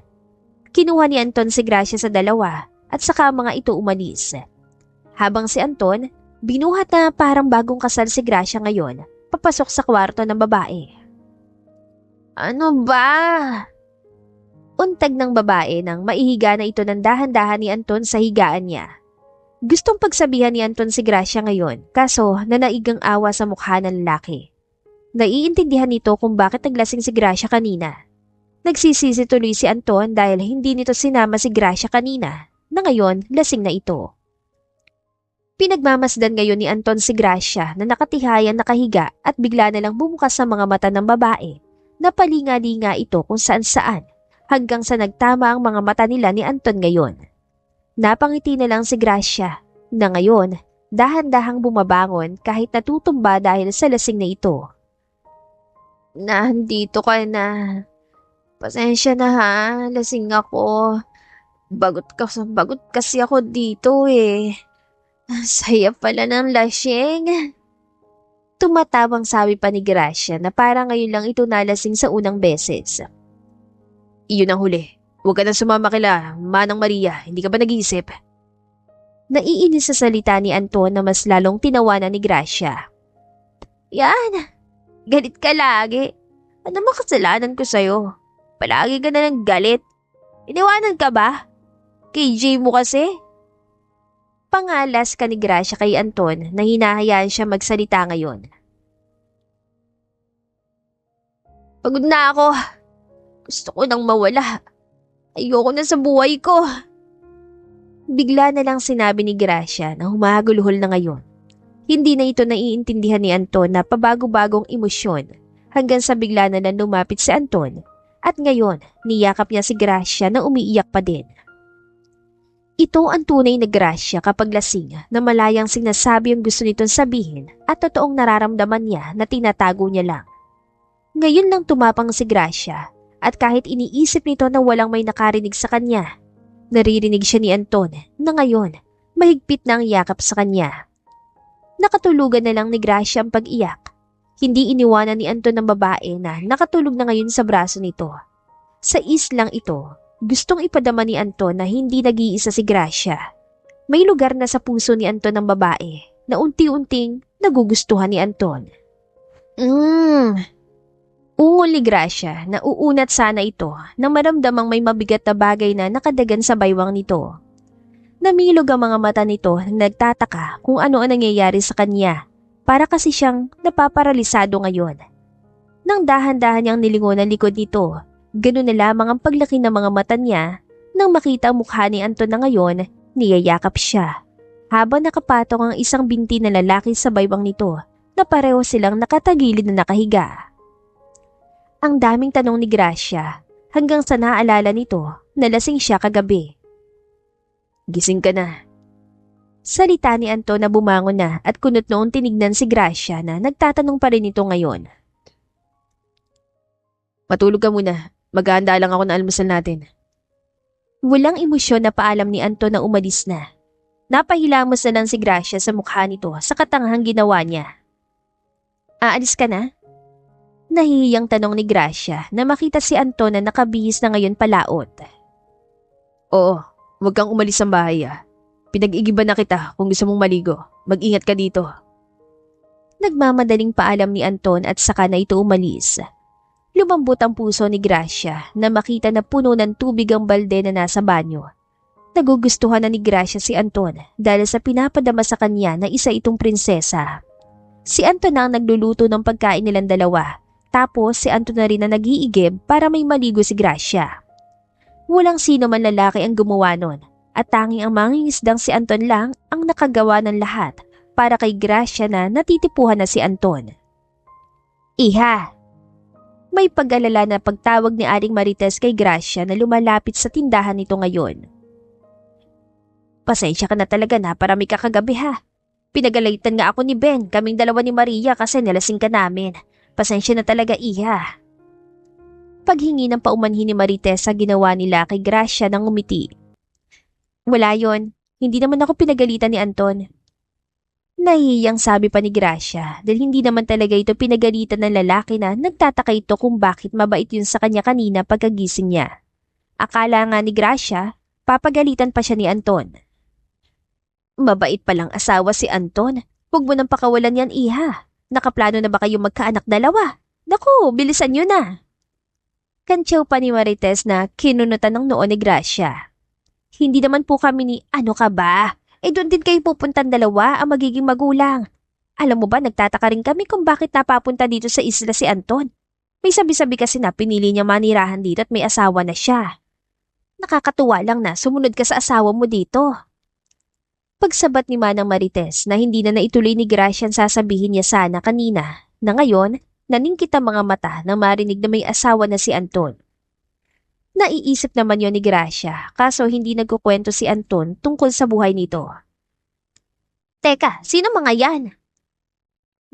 [SPEAKER 1] Kinuha ni Anton si Gracia sa dalawa at saka mga ito umalis. Habang si Anton, binuhat na parang bagong kasal si Gracia ngayon, papasok sa kwarto ng babae. Ano ba? Untag ng babae nang maihiga na ito ng dahan-dahan ni Anton sa higaan niya. Gustong pagsabihan ni Anton si Gracia ngayon, kaso nanaigang awa sa mukha ng lalaki. Naiintindihan nito kung bakit naglasing si Gracia kanina. Nagsisisi tuloy si Anton dahil hindi nito sinama si Gracia kanina, na ngayon lasing na ito. Pinagmamasdan ngayon ni Anton si Gracia na nakatihayan nakahiga at bigla na lang bumukas sa mga mata ng babae. Napalinga-linga ito kung saan-saan hanggang sa nagtama ang mga mata nila ni Anton ngayon. Napangiti na lang si Gracia na ngayon dahan-dahang bumabangon kahit natutumba dahil sa lasing na ito. Nandito ka na. Pasensya na ha, lasing ako. Bagot kasi ako dito eh. Saya pala ng lasing. Tumatawang sabi pa ni Gracia na parang ngayon lang ito nalasing sa unang beses. Iyon ang huli. Huwag ka na sumama kila, Manang Maria, hindi ka ba nag-iisip? Naiinis sa salita ni Anton na mas lalong tinawanan ni Gracia. Yan! Galit ka lagi. Ano makasalanan ko sa'yo? Palagi ka na ng galit. Iniwanan ka ba? KJ mo kasi? Pangalas ka ni Gracia kay Anton na hinahayaan siya magsalita ngayon. Pagod na ako. Gusto ko nang mawala. Ayoko na sa buhay ko. Bigla na lang sinabi ni Gracia na humahaguluhol na ngayon. Hindi na ito naiintindihan ni Anton na pabago-bagong emosyon hanggang sa bigla na lang lumapit si Anton at ngayon niyakap niya si Gracia na umiiyak pa din. Ito ang tunay na Gracia kapag lasing na malayang sinasabi ang gusto nitong sabihin at totoong nararamdaman niya na tinatago niya lang. Ngayon lang tumapang si Gracia at kahit iniisip nito na walang may nakarinig sa kanya, naririnig siya ni Anton na ngayon mahigpit na ang yakap sa kanya. Nakatulugan na lang ni Gracia ang pag-iyak. Hindi iniwanan ni Anton ng babae na nakatulog na ngayon sa braso nito. Sa islang ito, gustong ipadama ni Anton na hindi nag-iisa si Gracia. May lugar na sa puso ni Anton ng babae na unti-unting nagugustuhan ni Anton. Ungol ni Gracia na uunat sana ito nang maramdamang may mabigat na bagay na nakadagan sa baywang nito. Namilog ang mga mata nito na nagtataka kung ano ang nangyayari sa kanya para kasi siyang napaparalisado ngayon. Nang dahan-dahan niyang nilingon ang likod nito, ganun na lamang ang paglaki ng mga mata niya nang makita ang mukha ni Anton na ngayon, niyayakap siya. Habang nakapatong ang isang binti na lalaki sa baywang nito na pareho silang nakatagilid na nakahiga. Ang daming tanong ni Gracia hanggang sa naalala nito na lasing siya kagabi. Gising ka na. Salita ni Anton na bumangon na at kunot noon tinignan si Gracia na nagtatanong pa rin ito ngayon. Matulog ka muna. Maghahanda lang ako ng almusal natin. Walang emosyon na paalam ni Anton na umalis na. Napahilamos na lang si Gracia sa mukha nito sa katanghang ginawa niya. Aalis ka na? Nahihiyang tanong ni Gracia na makita si Anton na nakabihis na ngayon palaot. Oo. Huwag kang umalis sa bahay Pinag-igiban na kita kung gusto mong maligo. Mag-ingat ka dito. Nagmamadaling paalam ni Anton at saka na ito umalis. Lumambot ang puso ni Gracia na makita na puno ng tubig ang balde na nasa banyo. Nagugustuhan na ni Gracia si Anton dahil sa pinapadama sa kanya na isa itong prinsesa. Si Anton na ang nagluluto ng pagkain nilang dalawa, tapos si Anton na rin na nag-iigib para may maligo si Gracia. Walang sino man lalaki ang gumawa nun at tanging ang mangingisdang si Anton lang ang nakagawa ng lahat para kay Gracia na natitipuhan na si Anton. Iha! May pag-alala na pagtawag ni Aling Marites kay Gracia na lumalapit sa tindahan nito ngayon. Pasensya ka na talaga na parami ka kagabi ha. Pinagalitan nga ako ni Ben, kaming dalawa ni Maria kasi nilasing ka namin. Pasensya na talaga iha. Paghingi ng paumanhin ni Marites sa ginawa nila kay Gracia nang umiti. Wala yon, hindi naman ako pinagalitan ni Anton. Nahihiyang sabi pa ni Gracia dahil hindi naman talaga ito pinagalitan ng lalaki na nagtataka ito kung bakit mabait yun sa kanya kanina pagkagising niya. Akala nga ni Gracia, papagalitan pa siya ni Anton. Mabait palang asawa si Anton. Huwag mo nang pakawalan yan, iha. Nakaplano na ba kayo magkaanak dalawa? Naku, bilisan nyo na. Kantsaw pa ni Marites na kinunutan ng noo ni Gracia. Hindi naman po kami ni ano ka ba? Doon din kayo pupuntan dalawa ang magiging magulang. Alam mo ba, nagtataka rin kami kung bakit napapunta dito sa isla si Anton. May sabi-sabi kasi na pinili niya manirahan dito at may asawa na siya. Nakakatuwa lang na sumunod ka sa asawa mo dito. Pagsabat ni Manang Marites na hindi na naituloy ni Gracia ang sasabihin niya sana kanina, na ngayon, naningkit ang mga mata nang marinig na may asawa na si Anton. Naiisip naman yon ni Gracia, kaso hindi nagkukwento si Anton tungkol sa buhay nito. Teka, sino mga yan?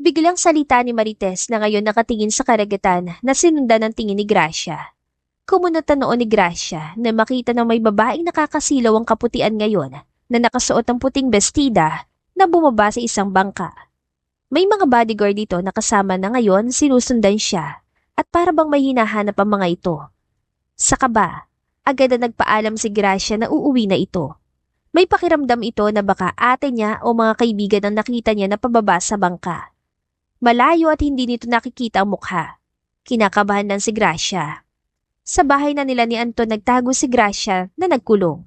[SPEAKER 1] Biglang salita ni Marites na ngayon nakatingin sa karagatan na sinundan ng tingin ni Gracia. Kumunatan noon ni Gracia na makita na may babaeng nakakasilaw ang kaputian ngayon na nakasuot ng puting bestida na bumaba sa isang bangka. May mga bodyguard dito na kasama na ngayon sinusundan siya at para bang may hinahanap ang mga ito. Sa kaba, agad na nagpaalam si Gracia na uuwi na ito. May pakiramdam ito na baka ate niya o mga kaibigan ang nakita niya na pababa sa bangka. Malayo at hindi nito nakikita ang mukha. Kinakabahan lang si Gracia. Sa bahay na nila ni Anton nagtago si Gracia na nagkulong.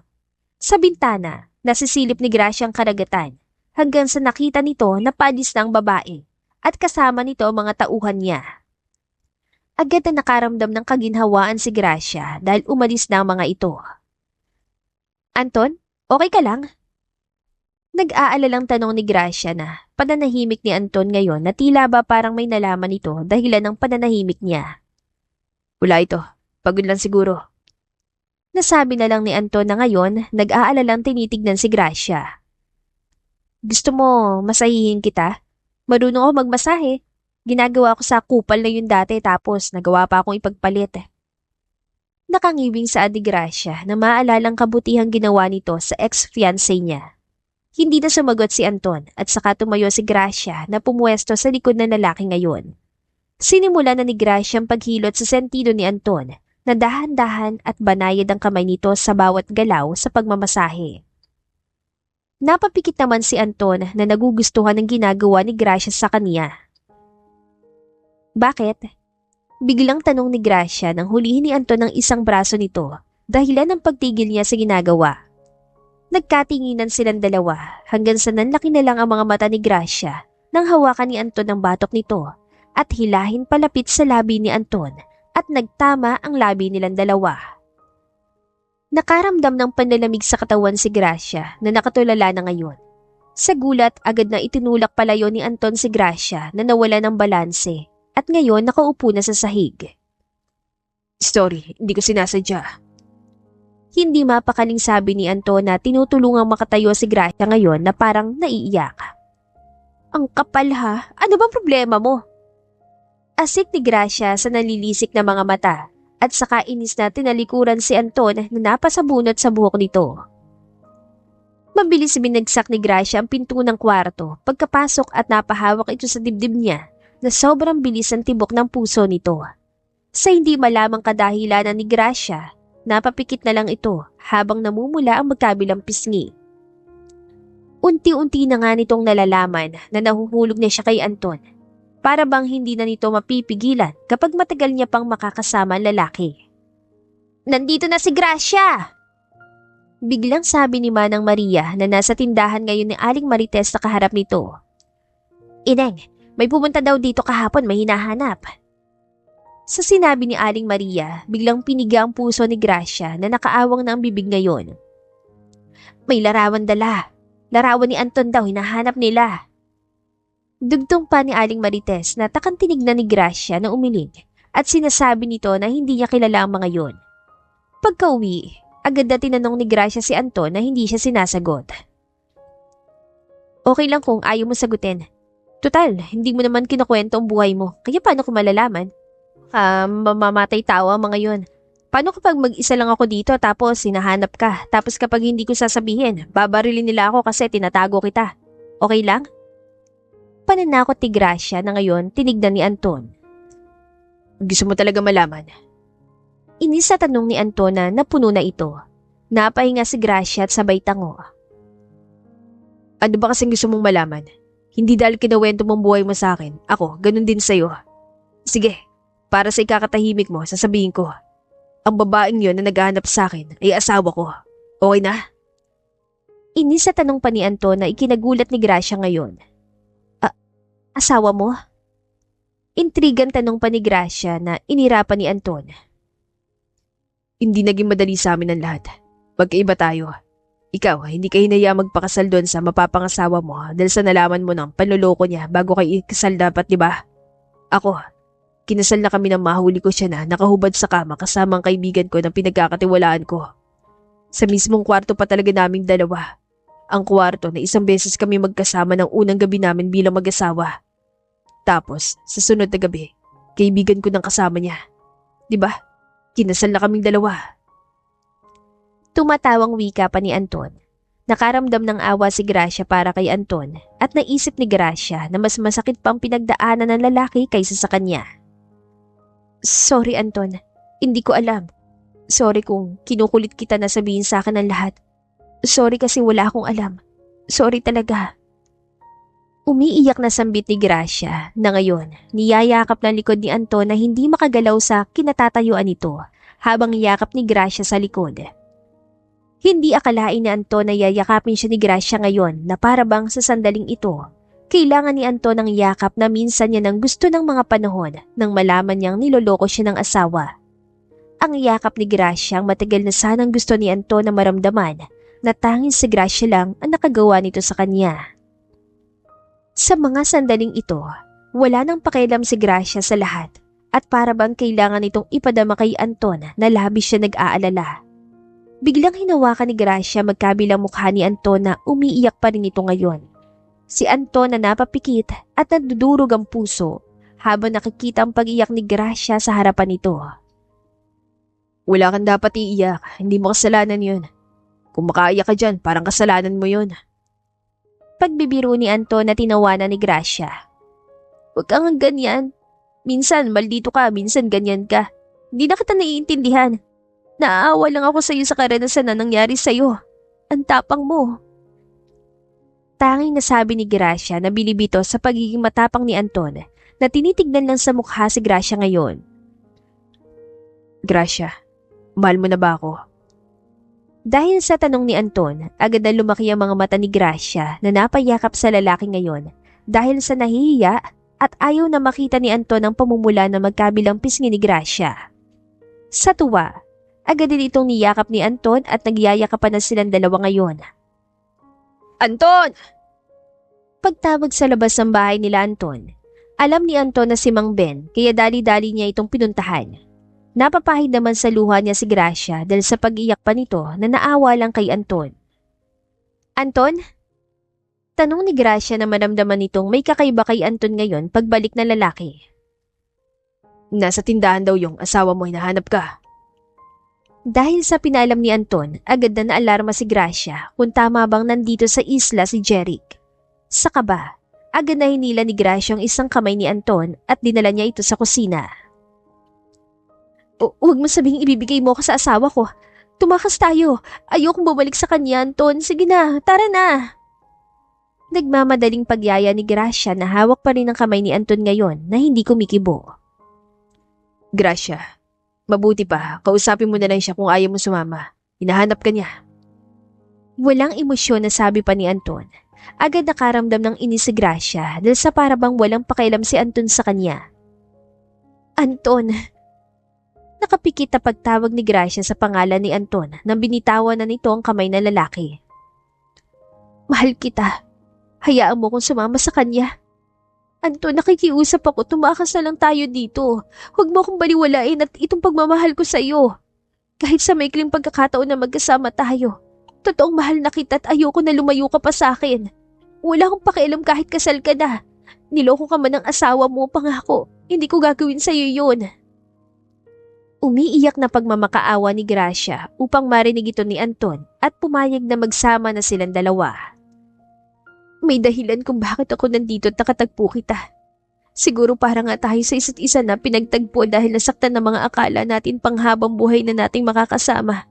[SPEAKER 1] Sa bintana, nasisilip ni Gracia ang karagatan hanggang sa nakita nito na paadis na ang babae at kasama nito ang mga tauhan niya. Agad na nakaramdam ng kaginhawaan si Gracia dahil umalis na ang mga ito. Anton, okay ka lang? Nag-aalalang tanong ni Gracia na pananahimik ni Anton ngayon na tila ba parang may nalaman ito dahilan ng pananahimik niya. Wala ito, pagod lang siguro. Nasabi na lang ni Anton na ngayon nag-aalalang tinitignan si Gracia. Gusto mo masahihin kita? Marunong ako magmasahe. Ginagawa ko sa kupal na yun dati tapos nagawa pa akong ipagpalit. Nakangiwing sa ni Gracia na maalalang kabutihang ginawa nito sa ex-fiancé niya. Hindi na sumagot si Anton at saka tumayo si Gracia na pumuwesto sa likod ng lalaki ngayon. Sinimula na ni Gracia ang paghilot sa sentido ni Anton na dahan-dahan at banayad ang kamay nito sa bawat galaw sa pagmamasahe. Napapikit naman si Anton na nagugustuhan ng ginagawa ni Gracia sa kanya. Bakit? Biglang tanong ni Gracia nang hulihin ni Anton ng isang braso nito dahilan ng pagtigil niya sa ginagawa. Nagkatinginan silang dalawa hanggang sa nanlaki na lang ang mga mata ni Gracia nang hawakan ni Anton ang batok nito at hilahin palapit sa labi ni Anton at nagtama ang labi nilang dalawa. Nakaramdam ng panlalamig sa katawan si Gracia na nakatulala na ngayon. Sa gulat agad na itinulak palayo ni Anton si Gracia na nawala ng balanse. At ngayon nakaupo na sa sahig. Sorry, hindi ko sinasadya. Hindi mapakaling sabi ni Anton na tinutulungang makatayo si Gracia ngayon na parang naiiyak. Ang kapal ha, ano bang problema mo? Asik ni Gracia sa nalilisik na mga mata at saka inis na tinalikuran si Anton na napasabunot sa buhok nito. Mabilis binagsak ni Gracia ang pinto ng kwarto pagkapasok at napahawak ito sa dibdib niya na sobrang bilis ang tibok ng puso nito. Sa hindi malamang kadahilanan ni Gracia, napapikit na lang ito habang namumula ang magkabilang pisngi. Unti-unti na nga nitong nalalaman na nahuhulog na siya kay Anton. Para bang hindi na nito mapipigilan kapag matagal niya pang makakasama ang lalaki. Nandito na si Gracia! Biglang sabi ni Manang Maria na nasa tindahan ngayon ni Aling Marites na kaharap nito. Ineng, may pumunta daw dito kahapon, may hinahanap. Sa sinabi ni Aling Maria, biglang piniga ang puso ni Gracia na nakaawang na ang bibig ngayon. May larawan dala. Larawan ni Anton daw, hinahanap nila. Dugtong pa ni Aling Marites na takang tinignan ni Gracia na umiling at sinasabi nito na hindi niya kilala ang mga yun. Pagka-uwi, agad na tinanong ni Gracia si Anton na hindi siya sinasagot. Okay lang kung ayaw mo sagutin. Tutal, hindi mo naman kinukwento ang buhay mo, kaya paano ko malalaman? Mamamatay tao ang mga yun. Paano kapag mag-isa lang ako dito tapos hinahanap ka, tapos kapag hindi ko sasabihin, babarilin nila ako kasi tinatago kita. Okay lang? Pananakot ni Gracia na ngayon tinignan ni Anton. Gusto mo talaga malaman? Inis sa tanong ni Anton na napuno na ito. Napahinga si Gracia at sabay tango. Ano ba kasing gusto mong malaman? Hindi dahil kinawento mong buhay mo sa akin, ako, ganun din sa'yo. Sige, para sa ikakatahimik mo, sasabihin ko. Ang babaeng yon na naghahanap sa akin ay asawa ko. Okay na? Inis sa tanong pa ni Anton na ikinagulat ni Gracia ngayon. Asawa mo? Intrigang tanong pa ni Gracia na inirapan ni Anton. Hindi naging madali sa amin ang lahat. Magkaiba tayo. Ikaw, hindi ka hinaya magpakasal doon sa mapapangasawa mo dahil sa nalaman mo ng panloloko niya bago kayo ikasal dapat, di ba? Ako, kinasal na kami ng mahuli ko siya na nakahubad sa kama kasama ang kaibigan ko na pinagkakatiwalaan ko. Sa mismong kwarto pa talaga naming dalawa. Ang kwarto na isang beses kami magkasama ng unang gabi namin bilang mag-asawa. Tapos, sa sunod na gabi, kaibigan ko ng kasama niya. Diba? Kinasal na kaming dalawa. Tumatawang wika pa ni Anton. Nakaramdam ng awa si Gracia para kay Anton at naisip ni Gracia na mas masakit pang pinagdaanan ng lalaki kaysa sa kanya. Sorry Anton, hindi ko alam. Sorry kung kinukulit kita na sabihin sa akin ang lahat. Sorry kasi wala akong alam. Sorry talaga. Umiiyak na sambit ni Gracia na ngayon niyayakap ng likod ni Anton na hindi makagalaw sa kinatatayuan nito habang yakap ni Gracia sa likod. Hindi akalain ni Anton na yayakapin siya ni Gracia ngayon na para bang sa sandaling ito. Kailangan ni Anton ng yakap na minsan niya nang gusto ng mga panahon nang malaman niyang niloloko siya ng asawa. Ang yakap ni Gracia ang matagal na sanang gusto ni Anton na maramdaman na tanging si Gracia lang ang nakagawa nito sa kanya. Sa mga sandaling ito, wala nang pakialam si Gracia sa lahat at para bang kailangan itong ipadama kay Anton na labis siya nag-aalala. Biglang hinawakan ni Gracia magkabilang mukha ni Anton na umiiyak pa rin ito ngayon. Si Anton na napapikit at nadudurog ang puso habang nakikita ang pag-iyak ni Gracia sa harapan nito. Wala kang dapat iiyak, hindi mo kasalanan yun. Kung makaiyak ka dyan, parang kasalanan mo yun. Pagbibiro ni Anton na tinawanan ni Gracia. Huwag kang ganyan. Minsan maldito ka, minsan ganyan ka. Hindi na kita naiintindihan. Naaawa lang ako sa iyo sa karanasan na nangyari sa iyo. Ang tapang mo. Tanging nasabi ni Gracia na bilibito sa pagiging matapang ni Anton na tinitignan lang sa mukha si Gracia ngayon. Gracia, mahal mo na ba ako? Dahil sa tanong ni Anton, agad na lumaki ang mga mata ni Gracia na napayakap sa lalaki ngayon dahil sa nahihiya at ayaw na makita ni Anton ang pamumula na magkabilang pisngi ni Gracia. Sa tuwa, agad din itong niyakap ni Anton at nagyayakapan na silang dalawa ngayon. Anton! Pagtawag sa labas ng bahay nila Anton, alam ni Anton na si Mang Ben kaya dali-dali niya itong pinuntahan. Napapahid naman sa luha niya si Gracia dahil sa pag-iyak pa nito na naawa lang kay Anton. Anton? Tanong ni Gracia na maramdaman nitong may kakaiba kay Anton ngayon pagbalik ng lalaki. Nasa tindahan daw yung asawa mo, hinahanap ka. Dahil sa pinalam ni Anton, agad na naalarma si Gracia kung tama bang nandito sa isla si Jeric. Sa kaba, agad na hinila ni Gracia ang isang kamay ni Anton at dinala niya ito sa kusina. Huwag mo sabihing ibibigay mo ako sa asawa ko. Tumakas tayo. Ayokong bumalik sa kanya, Anton. Sige na, tara na. Nagmamadaling pagyaya ni Gracia na hawak pa rin ang kamay ni Anton ngayon na hindi kumikibo. Gracia, mabuti pa, kausapin mo na lang siya kung ayaw mo sumama. Hinahanap ka niya. Walang emosyon na sabi pa ni Anton. Agad nakaramdam ng inis si Gracia dahil sa parabang walang pakialam si Anton sa kanya. Anton! Nakapikit na pagtawag ni Gracia sa pangalan ni Anton nang binitawan na nito ang kamay ng lalaki. Mahal kita. Hayaan mo kong sumama sa kanya. Anton, nakikiusap ako, tumakas na lang tayo dito. Huwag mo akong baliwalain at itong pagmamahal ko sa'yo. Kahit sa maikling pagkakataon na magkasama tayo. Totoong mahal na kita at ayoko na lumayo ka pa sa akin. Wala akong pakialam kahit kasal ka na. Niloko ka man ng asawa mo, pangako. Hindi ko gagawin sa'yo yun. Umiiyak na pagmamakaawa ni Gracia upang marinig ito ni Anton at pumayag na magsama na silang dalawa. May dahilan kung bakit ako nandito at nakatagpo kita. Siguro para nga tayo sa isa't isa na pinagtagpo dahil nasaktan ng mga akala natin panghabang buhay na nating makakasama.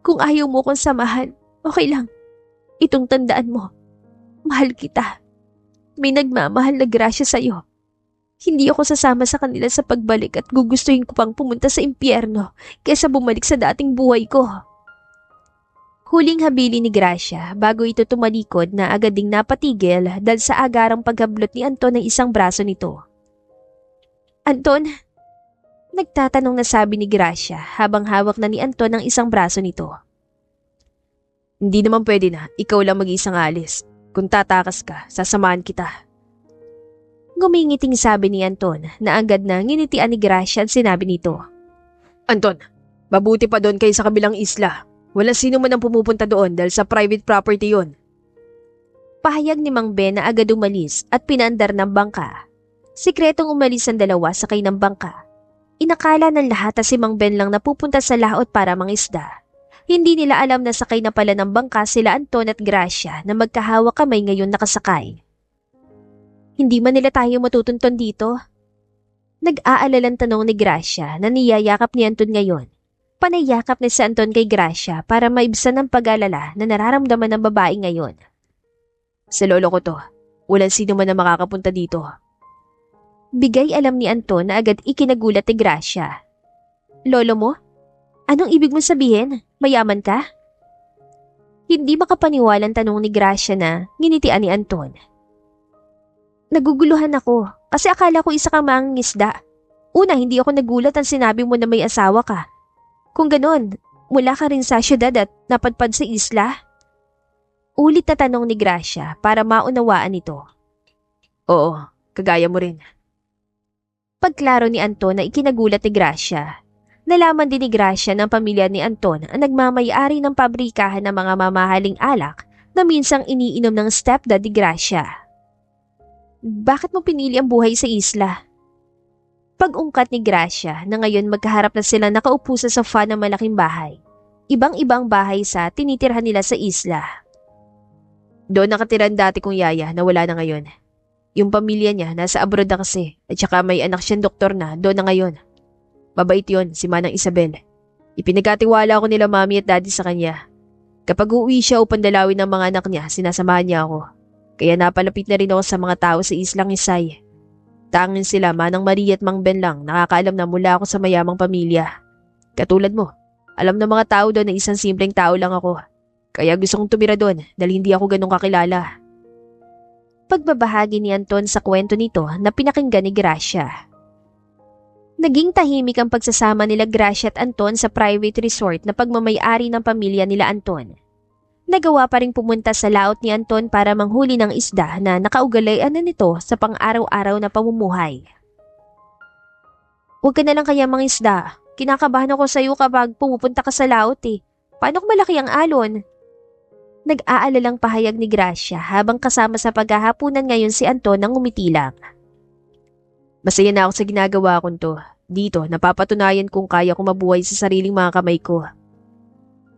[SPEAKER 1] Kung ayaw mo kong samahan, okay lang. Itong tandaan mo, mahal kita. May nagmamahal na Gracia sa'yo. Hindi ako sasama sa kanila sa pagbalik at gugustuhin ko pang pumunta sa impyerno kaysa bumalik sa dating buhay ko. Huling habili ni Gracia bago ito tumalikod na agad ding napatigil dahil sa agarang paghablot ni Anton ng isang braso nito. Anton? Nagtatanong na sabi ni Gracia habang hawak na ni Anton ang isang braso nito. Hindi naman pwede na, ikaw lang mag-iisang alis. Kung tatakas ka, sasamahan kita. Gumingiting sabi ni Anton na agad na nginitian ni Gracia at sinabi nito. Anton, mabuti pa doon kayo sa kabilang isla. Walang sino man ang pumupunta doon dahil sa private property yon. Pahayag ni Mang Ben na agad umalis at pinandar ng bangka. Sikretong umalis ang dalawa sakay ng bangka. Inakala ng lahat na si Mang Ben lang napupunta sa laot para mangisda. Hindi nila alam na sakay na pala ng bangka sila Anton at Gracia na magkahawak kamay ngayon nakasakay. Hindi man nila tayo matutunton dito? Nag-aalalang tanong ni Gracia na niyayakap ni Anton ngayon. Panayakap ni si Anton kay Gracia para maibsan ang pag-alala na nararamdaman ng babae ngayon. Sa lolo ko to, walang sino man na makakapunta dito. Bigay alam ni Anton na agad ikinagulat ni Gracia. Lolo mo? Anong ibig mong sabihin? Mayaman ka? Hindi makapaniwalang tanong ni Gracia na nginitian ni Anton. Naguguluhan ako kasi akala ko isa kang mangingisda. Una, hindi ako nagulat ang sinabi mo na may asawa ka. Kung ganon, mula ka rin sa syudad at napadpad sa isla? Ulit na tanong ni Gracia para maunawaan ito. Oo, kagaya mo rin. Pagklaro ni Anton na ikinagulat ni Gracia. Nalaman din ni Gracia ng pamilya ni Anton ang nagmamayari ng pabrikahan ng mga mamahaling alak na minsang iniinom ng stepdad ni Gracia. Bakit mo pinili ang buhay sa isla? Pag-ungkat ni Gracia na ngayon magkaharap na sila nakaupo sa sofa ng malaking bahay. Ibang-ibang bahay sa tinitirhan nila sa isla. Doon nakatiran dati kong yaya na wala na ngayon. Yung pamilya niya nasa abroad na kasi at saka may anak siyang doktor na doon na ngayon. Mabait yon, si Manang Isabel. Ipinagkatiwala ko nila mami at daddy sa kanya. Kapag uuwi siya upang dalawin ng mga anak niya, sinasamahan niya ako. Kaya napalapit na rin ako sa mga tao sa islang Isay. Tangin sila, Manang Maria at Mang Ben lang, nakakaalam na mula ako sa mayamang pamilya. Katulad mo, alam ng mga tao doon na isang simpleng tao lang ako. Kaya gusto kong tumira doon dahil hindi ako ganun kakilala. Pagbabahagi ni Anton sa kwento nito na pinakinggan ni Gracia. Naging tahimik ang pagsasama nila Gracia at Anton sa private resort na pagmamay-ari ng pamilya nila Anton. Nagawa pa rin pumunta sa laot ni Anton para manghuli ng isda na nakaugalayan na nito sa pang-araw-araw na pamumuhay. Huwag ka na lang kaya mangisda. Kinakabahan ako sa iyo kapag pumupunta ka sa laot eh. Paano kung malaki ang alon? Nag-aalalang pahayag ni Gracia habang kasama sa paghahapunan ngayon si Anton nang umiti lang. Masaya na ako sa ginagawa kong to. Dito, napapatunayan kung kaya kong mabuhay sa sariling mga kamay ko.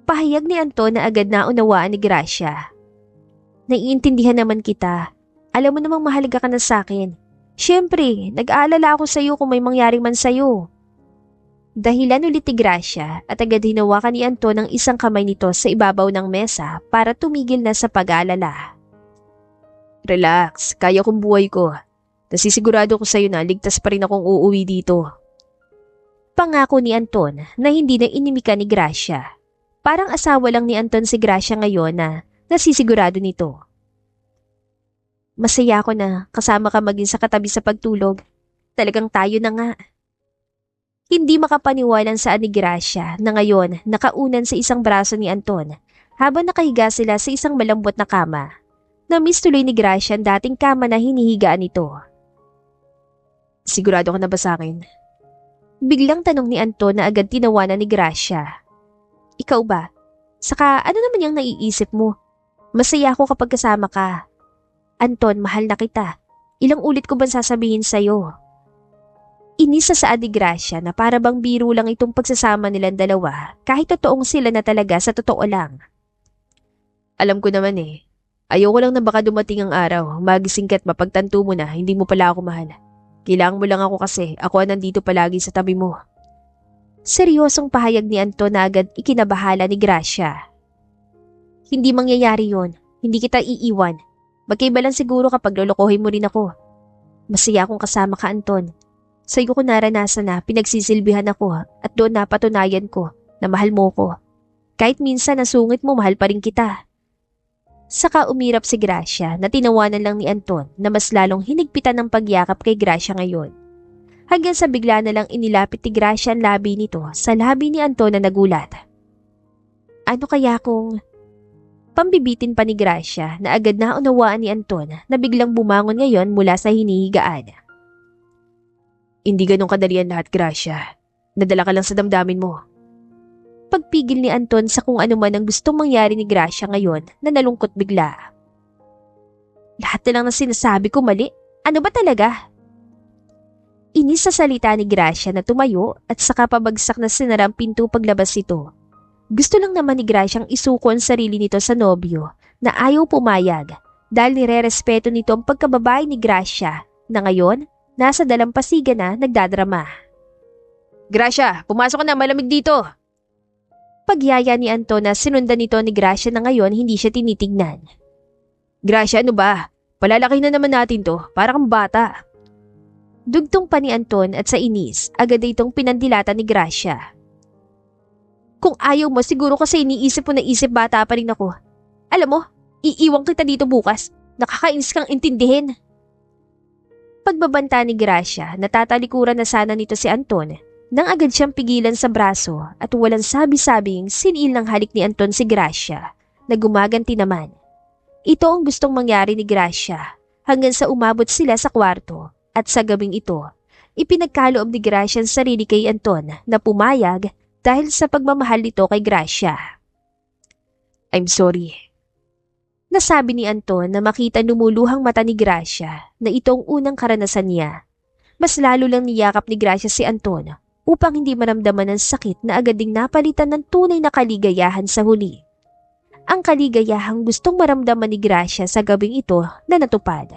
[SPEAKER 1] Pahayag ni Anton na agad na unawaan ni Gracia. Naiintindihan naman kita. Alam mo namang mahalaga ka na sa akin. Siyempre, nag-aalala ako sa iyo kung may mangyari man sa iyo. Dahilan ulit ni Gracia at agad hinawakan ni Anton ang isang kamay nito sa ibabaw ng mesa para tumigil na sa pag-aalala. Relax, kaya kong buhay ko. Nasisigurado ko sa iyo na ligtas pa rin akong uuwi dito. Pangako ni Anton na hindi na inimika ni Gracia. Parang asawa lang ni Anton si Gracia ngayon na nasisigurado nito. Masaya ako na kasama ka maging sa katabi sa pagtulog. Talagang tayo na nga. Hindi makapaniwalang saan ni Gracia na ngayon nakaunan sa isang braso ni Anton habang nakahiga sila sa isang malambot na kama. Na-miss tuloy ni Gracia ang dating kama na hinihigaan nito.
[SPEAKER 2] Sigurado ka na ba sa akin?
[SPEAKER 1] Biglang tanong ni Anton na agad tinawanan ni Gracia. Ikaw ba? Saka ano naman yung naiisip mo? Masaya ako kapag kasama ka. Anton, mahal na kita. Ilang ulit ko bang sasabihin sa'yo? Inis sa saad ni Gracia na para bang biro lang itong pagsasama nilang dalawa kahit totoong sila na talaga sa totoo lang.
[SPEAKER 2] Alam ko naman eh. Ayoko lang na baka dumating ang araw, magising ka at mapagtanto mo na hindi mo pala ako mahal. Kailangan mo lang ako kasi ako ang nandito palagi sa tabi mo.
[SPEAKER 1] Seryosong pahayag ni Anton na agad ikinabahala ni Gracia. Hindi mangyayari yon. Hindi kita iiwan. Magkaiba lang siguro kapag lolokohin mo rin ako. Masaya akong kasama ka, Anton. Sa'yo ko naranasan na pinagsisilbihan ako at doon napatunayan ko na mahal mo ko. Kahit minsan nasungit mo, mahal pa rin kita. Saka umirap si Gracia na tinawanan lang ni Anton na mas lalong hinigpitan ng pagyakap kay Gracia ngayon. Hanggang sa bigla na lang inilapit ni Gracia ang labi nito sa labi ni Anton na nagulat. Ano kaya kung... Pambibitin pa ni Gracia na agad na unawaan ni Anton na biglang bumangon ngayon mula sa hinihigaan.
[SPEAKER 2] Hindi ganun kadali ang lahat, Gracia. Nadala ka lang sa damdamin mo.
[SPEAKER 1] Pagpigil ni Anton sa kung ano man ang gustong mangyari ni Gracia ngayon na nalungkot bigla. Lahat na lang na sinasabi ko mali. Ano ba talaga? Inis sa salita ni Gracia na tumayo at saka pabagsak na sinara ang pinto paglabas ito. Gusto lang naman ni Gracia ang isuko ang sarili nito sa nobyo na ayaw pumayag dahil nire-respeto nito ang pagkababae ni Gracia na ngayon nasa dalampasigan na nagdadrama.
[SPEAKER 2] Gracia, pumasok ka na, malamig dito!
[SPEAKER 1] Pagyaya ni Anton na sinundan nito ni Gracia na ngayon hindi siya tinitignan.
[SPEAKER 2] Gracia, ano ba? Palalaki na naman natin to, para kang bata.
[SPEAKER 1] Dugtong pa ni Anton at sa inis, agad itong pinandilatan ni Gracia. Kung ayaw mo, siguro kasi iniisip mo na isip bata pa rin ako. Alam mo, iiwan kita dito bukas. Nakakainis kang intindihin. Pagbabanta ni Gracia, natatalikuran na sana nito si Anton nang agad siyang pigilan sa braso at walang sabi-sabing sinil ng halik ni Anton si Gracia na gumaganti naman. Ito ang gustong mangyari ni Gracia hanggang sa umabot sila sa kwarto at sa gabing ito, ipinagkaloob ni Gracia ang sarili kay Anton na pumayag dahil sa pagmamahal nito kay Gracia.
[SPEAKER 2] I'm sorry.
[SPEAKER 1] Nasabi ni Anton na makita lumuluhang mata ni Gracia na itong unang karanasan niya. Mas lalo lang niyakap ni Gracia si Anton upang hindi maramdaman ng sakit na agad ding napalitan ng tunay na kaligayahan sa huli. Ang kaligayahang gustong maramdaman ni Gracia sa gabing ito na natupad.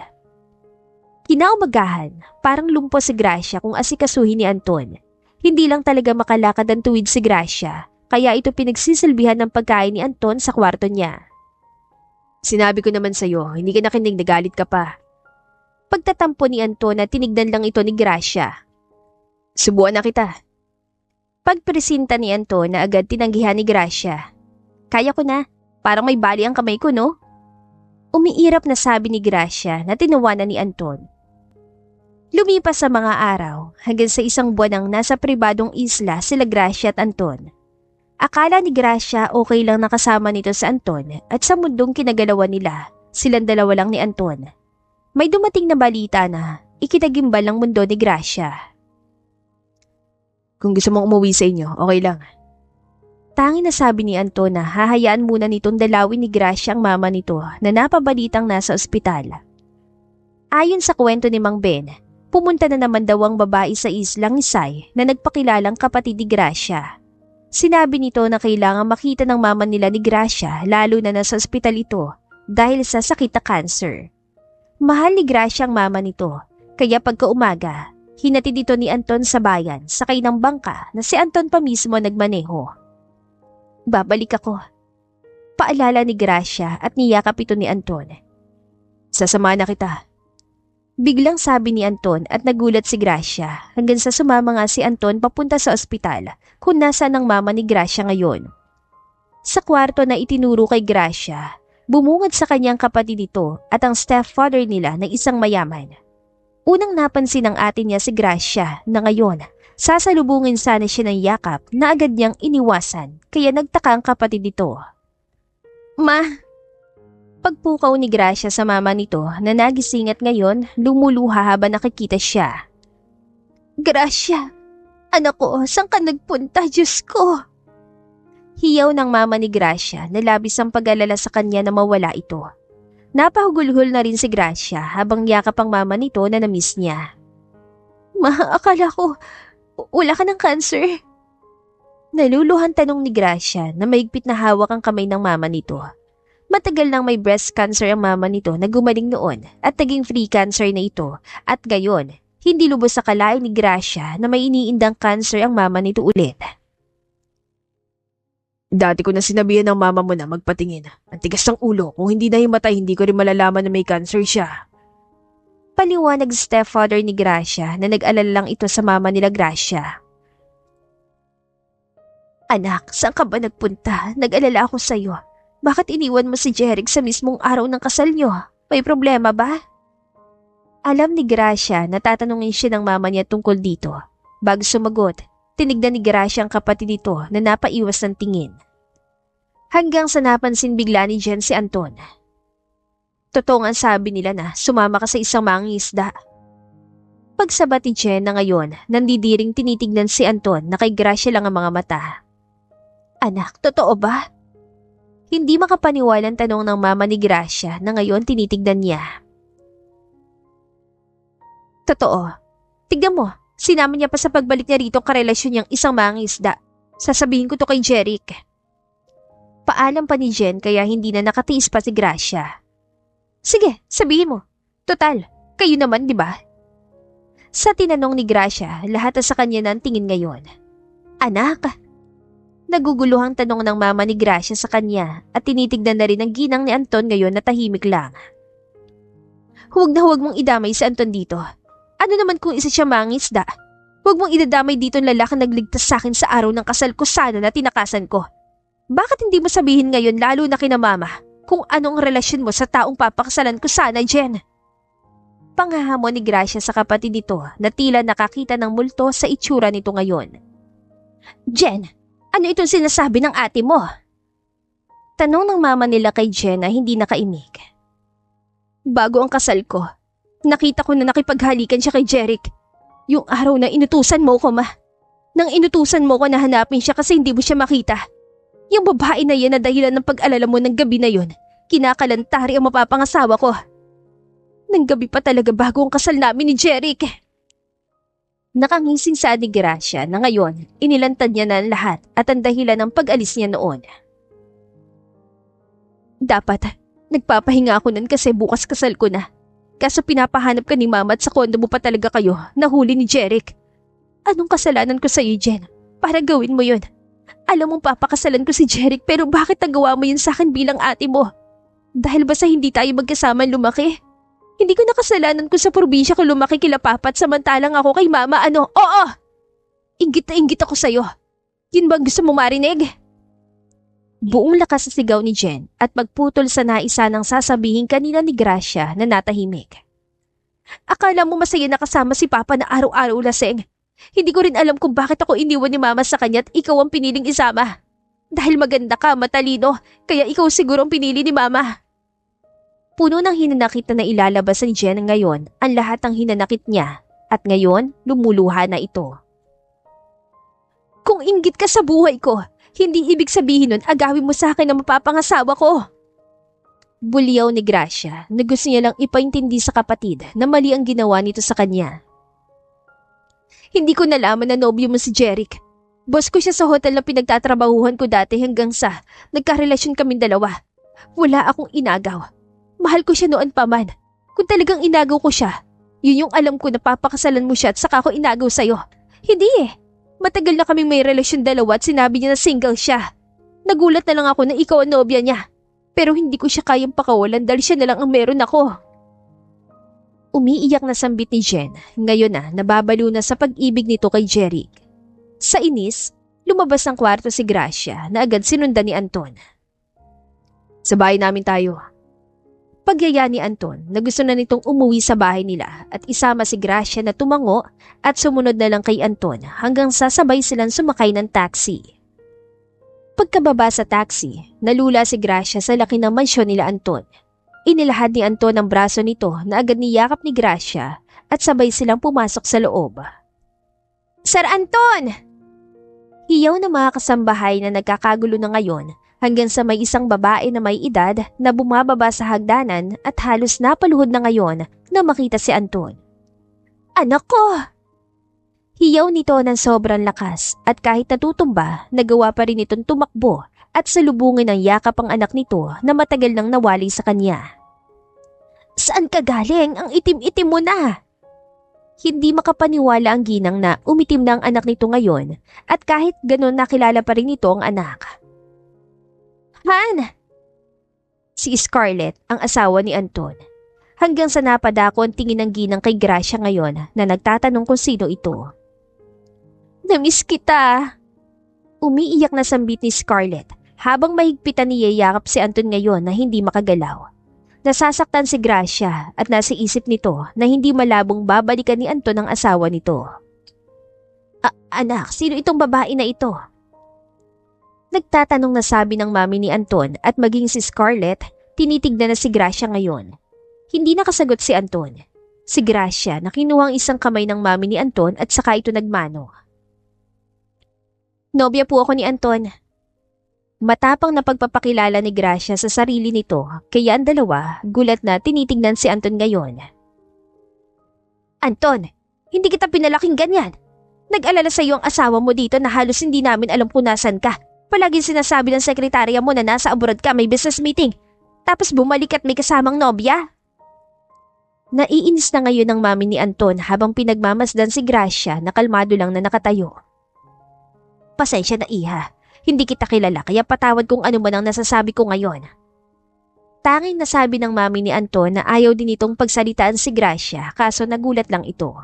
[SPEAKER 1] Kinaumagahan, parang lumpo si Gracia kung asikasuhin ni Anton. Hindi lang talaga makalakad ang tuwid si Gracia, kaya ito pinagsisilbihan ng pagkain ni Anton sa kwarto niya.
[SPEAKER 2] Sinabi ko naman sa'yo, hindi ka nakinig, nagalit ka pa.
[SPEAKER 1] Pagtatampo ni Anton na tinignan lang ito ni Gracia.
[SPEAKER 2] Subuan na kita.
[SPEAKER 1] Pagpresinta ni Anton na agad tinanggihan ni Gracia. Kaya ko na, parang may bali ang kamay ko, no? Umiirap na sabi ni Gracia na tinawanan ni Anton. Lumipas sa mga araw hanggang sa isang buwan ang nasa pribadong isla sila Gracia at Anton. Akala ni Gracia okay lang nakasama nito sa Anton at sa mundong kinagalawan nila, silang dalawa lang ni Anton. May dumating na balita na ikinagimbal ng mundo ni Gracia.
[SPEAKER 2] Kung gusto mong umuwi sa inyo, okay lang.
[SPEAKER 1] Tanging na sabi ni Anton na hahayaan muna nitong dalawin ni Gracia ang mama nito na napabalitang nasa ospital. Ayon sa kwento ni Mang Ben, pumunta na naman daw ang babae sa islang Isay na nagpakilalang kapatid ni Gracia. Sinabi nito na kailangan makita ng mama nila ni Gracia lalo na nasa ospital ito dahil sa sakit na cancer. Mahal ni Gracia ang mama nito, kaya pagkaumaga, hinatid dito ni Anton sa bayan sakay ng bangka na si Anton pa mismo nagmaneho. Babalik ako. Paalala ni Gracia at niyakap ito ni Anton.
[SPEAKER 2] Sasama na kita.
[SPEAKER 1] Biglang sabi ni Anton at nagulat si Gracia hanggang sa sumama nga si Anton papunta sa ospital kung nasaan ang mama ni Gracia ngayon. Sa kwarto na itinuro kay Gracia, bumungad sa kanyang kapatid ito at ang stepfather nila na isang mayaman. Unang napansin ng ate niya si Gracia na ngayon, sasalubungin sana siya ng yakap na agad niyang iniwasan kaya nagtaka ang kapatid nito. Ma! Pagpukaw ni Gracia sa mama nito na nagising at ngayon lumuluha habang nakikita siya. Gracia, anak ko, saan ka nagpunta, Diyos ko? Hiyaw ng mama ni Gracia na labis ang pag-alala sa kanya na mawala ito. Napahugulhol na rin si Gracia habang yakap ang mama nito na na-miss niya. Ma, akala ko, wala ka ng cancer. Naluluhan tanong ni Gracia na maigpit na hawak ang kamay ng mama nito. Matagal nang may breast cancer ang mama nito na gumaling noon at naging free cancer na ito at gayon, hindi lubos sa kalain ni Gracia na may iniindang cancer ang mama nito ulit.
[SPEAKER 2] Dati ko na sinabihan ng mama mo na magpatingin. Ang tigas ng ulo. Kung hindi nahimatay, hindi ko rin malalaman na may cancer siya.
[SPEAKER 1] Paliwanag stepfather ni Gracia na nag-alala lang ito sa mama nila Gracia. Anak, saan ka ba nagpunta? Nag-alala ako sa'yo. Bakit iniwan mo si Jeric sa mismong araw ng kasal niyo? May problema ba? Alam ni Gracia na tatanungin siya ng mama niya tungkol dito. Bago sumagot, tinignan ni Gracia ang kapatid nito na napaiwas ng tingin. Hanggang sa napansin bigla ni Jen si Anton. Totoo nga sabi nila na sumama ka sa isang mangingisda. Pagsabat ni Jen na ngayon, nandidiring tinitignan si Anton na kay Gracia lang ang mga mata. Anak, totoo ba? Hindi makapaniwalang tanong ng mama ni Gracia na ngayon tinitignan niya. Totoo. Tignan mo. Sinama niya pa sa pagbalik niya rito ang karelasyon niyang isang mangingisda. Sasabihin ko to kay Jeric. Paalam pa ni Jen kaya hindi na nakatiis pa si Gracia. Sige, sabihin mo. Total, kayo naman, di ba? Sa tinanong ni Gracia, lahat sa kanya na ang tingin ngayon. Anak! Naguguluhang tanong ng mama ni Gracia sa kanya at tinitignan na rin ang ginang ni Anton ngayon na tahimik lang. Huwag na huwag mong idamay si Anton dito. Ano naman kung isa siya mangingisda? Huwag mong idadamay dito ang lalaking nagligtas sa akin sa araw ng kasal ko sana na tinakasan ko. Bakit hindi mo sabihin ngayon lalo na kina mama kung anong relasyon mo sa taong papakasalan ko sana, Jen? Panghahamon ni Gracia sa kapatid nito na tila nakakita ng multo sa itsura nito ngayon. Jen, ano itong sinasabi ng ate mo? Tanong ng mama nila kay Jen na hindi nakaimik. Bago ang kasal ko, nakita ko na nakipaghalikan siya kay Jeric. Yung araw na inutusan mo ko, ma. Nang inutusan mo ko na hanapin siya kasi hindi mo siya makita. Yung babae na yan na dahilan ng pag-alala mo ng gabi na yon, kinakalantari ang mapapangasawa ko. Nang gabi pa talaga bago ang kasal namin ni Jeric. Nakangising sa ni Gracia na ngayon, inilantad niya na ang lahat at ang dahilan ng pag-alis niya noon. Dapat, nagpapahinga ako nun kasi bukas kasal ko na. Kaso pinapahanap ka ni mama at sa kondo mo pa talaga kayo, nahuli ni Jeric. Anong kasalanan ko sa iyo, Jen? Para gawin mo yun. Alam mong papakasalan ko si Jeric pero bakit nagawa mo yun sa akin bilang ate mo? Dahil ba sa hindi tayo magkasama lumaki? Hindi ko nakasalanan kung sa probinsya ko lumaki kila papa at samantalang ako kay mama Oo! Inggit na inggit ako sa'yo. Yun bang gusto mo marinig? Buong lakas sa sigaw ni Jen at magputol sa naisa ng sasabihin kanina ni Gracia na natahimik. Akala mo masaya na kasama si Papa na araw-araw laseng. Hindi ko rin alam kung bakit ako iniwan ni Mama sa kanya at ikaw ang piniling isama. Dahil maganda ka, matalino, kaya ikaw siguro ang pinili ni Mama. Puno ng hinanakit na ilalabas ni Jen ngayon ang lahat ng hinanakit niya at ngayon lumuluha na ito. Kung inggit ka sa buhay ko, hindi ibig sabihin nun agawin mo sa akin na mapapangasawa ko. Buliyaw ni Gracia na gusto niya lang ipaintindi sa kapatid na mali ang ginawa nito sa kanya. Hindi ko nalaman na nobyo mo si Jeric. Boss ko siya sa hotel na pinagtatrabahuhan ko dati hanggang sa nagkarelasyon kaming dalawa. Wala akong inagaw. Mahal ko siya noon pa man. Kung talagang inagaw ko siya, yun yung alam ko na papakasalan mo siya at saka ko inagaw sa'yo. Hindi eh. Matagal na kaming may relasyon dalawa at sinabi niya na single siya. Nagulat na lang ako na ikaw ang nobya niya. Pero hindi ko siya kayang pakawalan dahil siya na lang ang meron ako. Umiiyak na sambit ni Jen. Ngayon na nababalo na sa pag-ibig nito kay Jeric. Sa inis, lumabas ng kwarto si Gracia na agad sinundan ni Anton. Sa bahay namin tayo. Pagyaya ni Anton na gusto na nitong umuwi sa bahay nila at isama si Gracia na tumango at sumunod na lang kay Anton hanggang sasabay silang sumakay ng taxi. Pagkababa sa taxi, nalula si Gracia sa laki ng mansyon nila Anton. Inilahad ni Anton ang braso nito na agad niyakap ni Gracia at sabay silang pumasok sa loob. Sir Anton! Hiyaw na mga kasambahay na nagkakagulo na ngayon hanggang sa may isang babae na may edad na bumababa sa hagdanan at halos napaluhod na ngayon na makita si Anton. Anak ko! Hiyaw nito ng sobrang lakas at kahit natutumba, nagawa pa rin itong tumakbo at salubungin ng yakap ang anak nito na matagal nang nawali sa kanya. Saan ka galing? Ang itim-itim mo na! Hindi makapaniwala ang ginang na umitim na ang anak nito ngayon at kahit ganon nakilala pa rin ito ang anak. Han! Si Scarlett ang asawa ni Anton. Hanggang sa napadako ang tingin ng ginang kay Gracia ngayon na nagtatanong kung sino ito. Namiss kita! Umiiyak na sambit ni Scarlett habang mahigpitan niyayakap si Anton ngayon na hindi makagalaw. Nasasaktan si Gracia at nasa isip nito na hindi malabong babalikan ni Anton ang asawa nito. Anak, sino itong babae na ito? Nagtatanong na sabi ng mami ni Anton at maging si Scarlett, tinitignan na si Gracia ngayon. Hindi nakasagot si Anton. Si Gracia na kinuha ang isang kamay ng mami ni Anton at saka ito nagmano. Nobya po ako ni Anton. Matapang na pagpapakilala ni Gracia sa sarili nito, kaya ang dalawa gulat na tinitingnan si Anton ngayon. Anton, hindi kita pinalaking ganyan. Nag-alala sa iyo ang asawa mo dito na halos hindi namin alam kung nasan ka. Palaging sinasabi ng sekretarya mo na nasa abroad ka, may business meeting. Tapos bumalik at may kasamang nobya. Naiinis na ngayon ang mami ni Anton habang pinagmamasdan si Gracia na kalmado lang na nakatayo. Pasensya na iha. Hindi kita kilala kaya patawad kung ano man ang nasasabi ko ngayon. Tanging nasabi ng mami ni Anton na ayaw din itong pagsalitaan si Gracia kaso nagulat lang ito.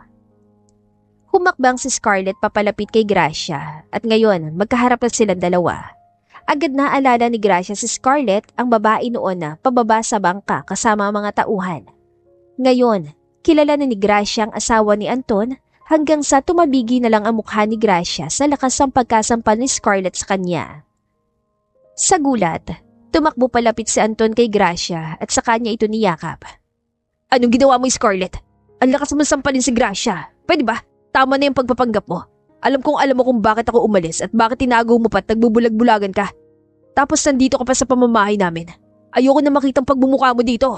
[SPEAKER 1] Humakbang si Scarlett papalapit kay Gracia at ngayon magkaharap na silang dalawa. Agad naalala ni Gracia si Scarlett ang babae noon na pababa sa bangka kasama ang mga tauhan. Ngayon, kilala na ni Gracia ang asawa ni Anton hanggang sa tumabigi na lang ang mukha ni Gracia sa lakas ng pagkasampal ni Scarlett sa kanya. Sa gulat, tumakbo palapit si Anton kay Gracia at sa kanya ito niyakap. Anong ginawa mo, Scarlett? Ang lakas mo sampalin si Gracia. Pwede ba? Tama na yung pagpapanggap mo. Alam mo kung bakit ako umalis at bakit tinago mo pa at nagbubulag-bulagan ka. Tapos nandito ka pa sa pamamahay namin. Ayoko na makitang pagbumukha mo dito.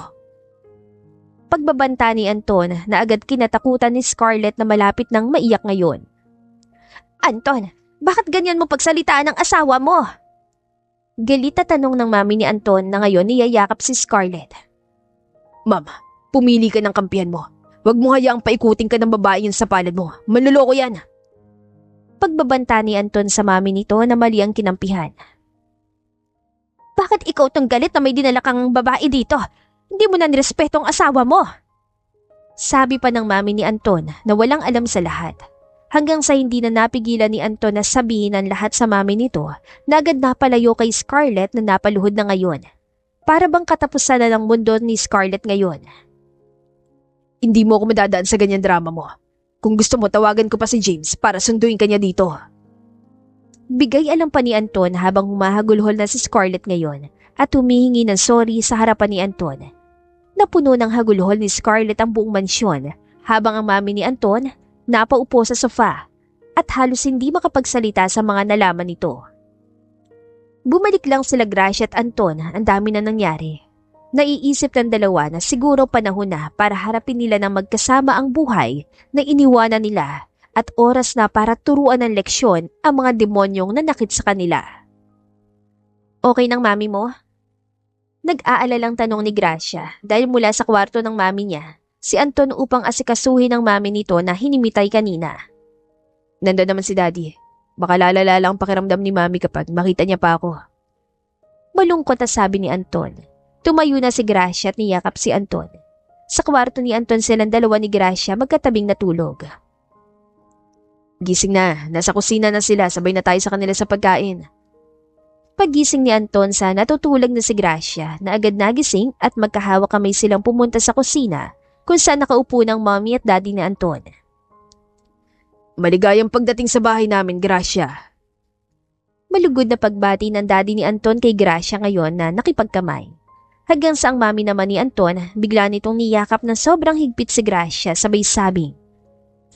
[SPEAKER 1] Pagbabanta ni Anton na agad kinatakutan ni Scarlett na malapit nang maiyak ngayon. Anton, bakit ganyan mo pagsalitaan ng asawa mo? Galit na tanong ng mami ni Anton na ngayon niyayakap si Scarlett. Ma'am, pumili ka ng kampihan mo. Huwag mo hayaang paikutin ka ng babae yun sa palad mo. Manloloko yan. Pagbabanta ni Anton sa mami nito na mali ang kinampihan. Bakit ikaw tong galit na may dinala kang babae dito? Hindi mo na nirespeto ang asawa mo. Sabi pa ng mami ni Anton na walang alam sa lahat. Hanggang sa hindi na napigilan ni Anton na sabihin ang lahat sa mami nito na agad napalayo kay Scarlett na napaluhod na ngayon. Para bang katapusan na ng mundo ni Scarlett ngayon. Hindi mo ako madadaan sa ganyan drama mo. Kung gusto mo tawagan ko pa si James para sunduin kanya dito. Bigay alam pa ni Anton habang humahagulhol na si Scarlett ngayon at humihingi ng sorry sa harapan ni Anton. Napuno ng hagulhol ni Scarlett ang buong mansyon habang ang mami ni Anton napaupo sa sofa at halos hindi makapagsalita sa mga nalaman nito. Bumalik lang sila Gracia at Anton, ang dami na nangyari. Naiisip ng dalawa na siguro panahon na para harapin nila ng magkasama ang buhay na iniwanan nila at oras na para turuan ng leksyon ang mga demonyong nanakit sa kanila. Okay ng mami mo? Nag-aalalang tanong ni Gracia dahil mula sa kwarto ng mami niya, si Anton upang asikasuhin ang mami nito na hinimitay kanina. Nandun naman si Daddy. Baka lalala lang ang pakiramdam ni mami kapag makita niya pa ako. Malungkot na sabi ni Anton. Tumayo na si Gracia at niyakap si Anton. Sa kwarto ni Anton silang dalawa ni Gracia magkatabing natulog. Gising na, nasa kusina na sila, sabay na tayo sa kanila sa pagkain. Pagising ni Anton sa natutulog na si Gracia na agad nagising at magkahawak kamay silang pumunta sa kusina kung saan nakaupo ng mommy at daddy ni Anton. Maligayang pagdating sa bahay namin, Gracia. Malugod na pagbati ng daddy ni Anton kay Gracia ngayon na nakipagkamay. Hanggang sa ang mami naman ni Anton bigla nitong niyakap ng sobrang higpit si Gracia sabay sabing,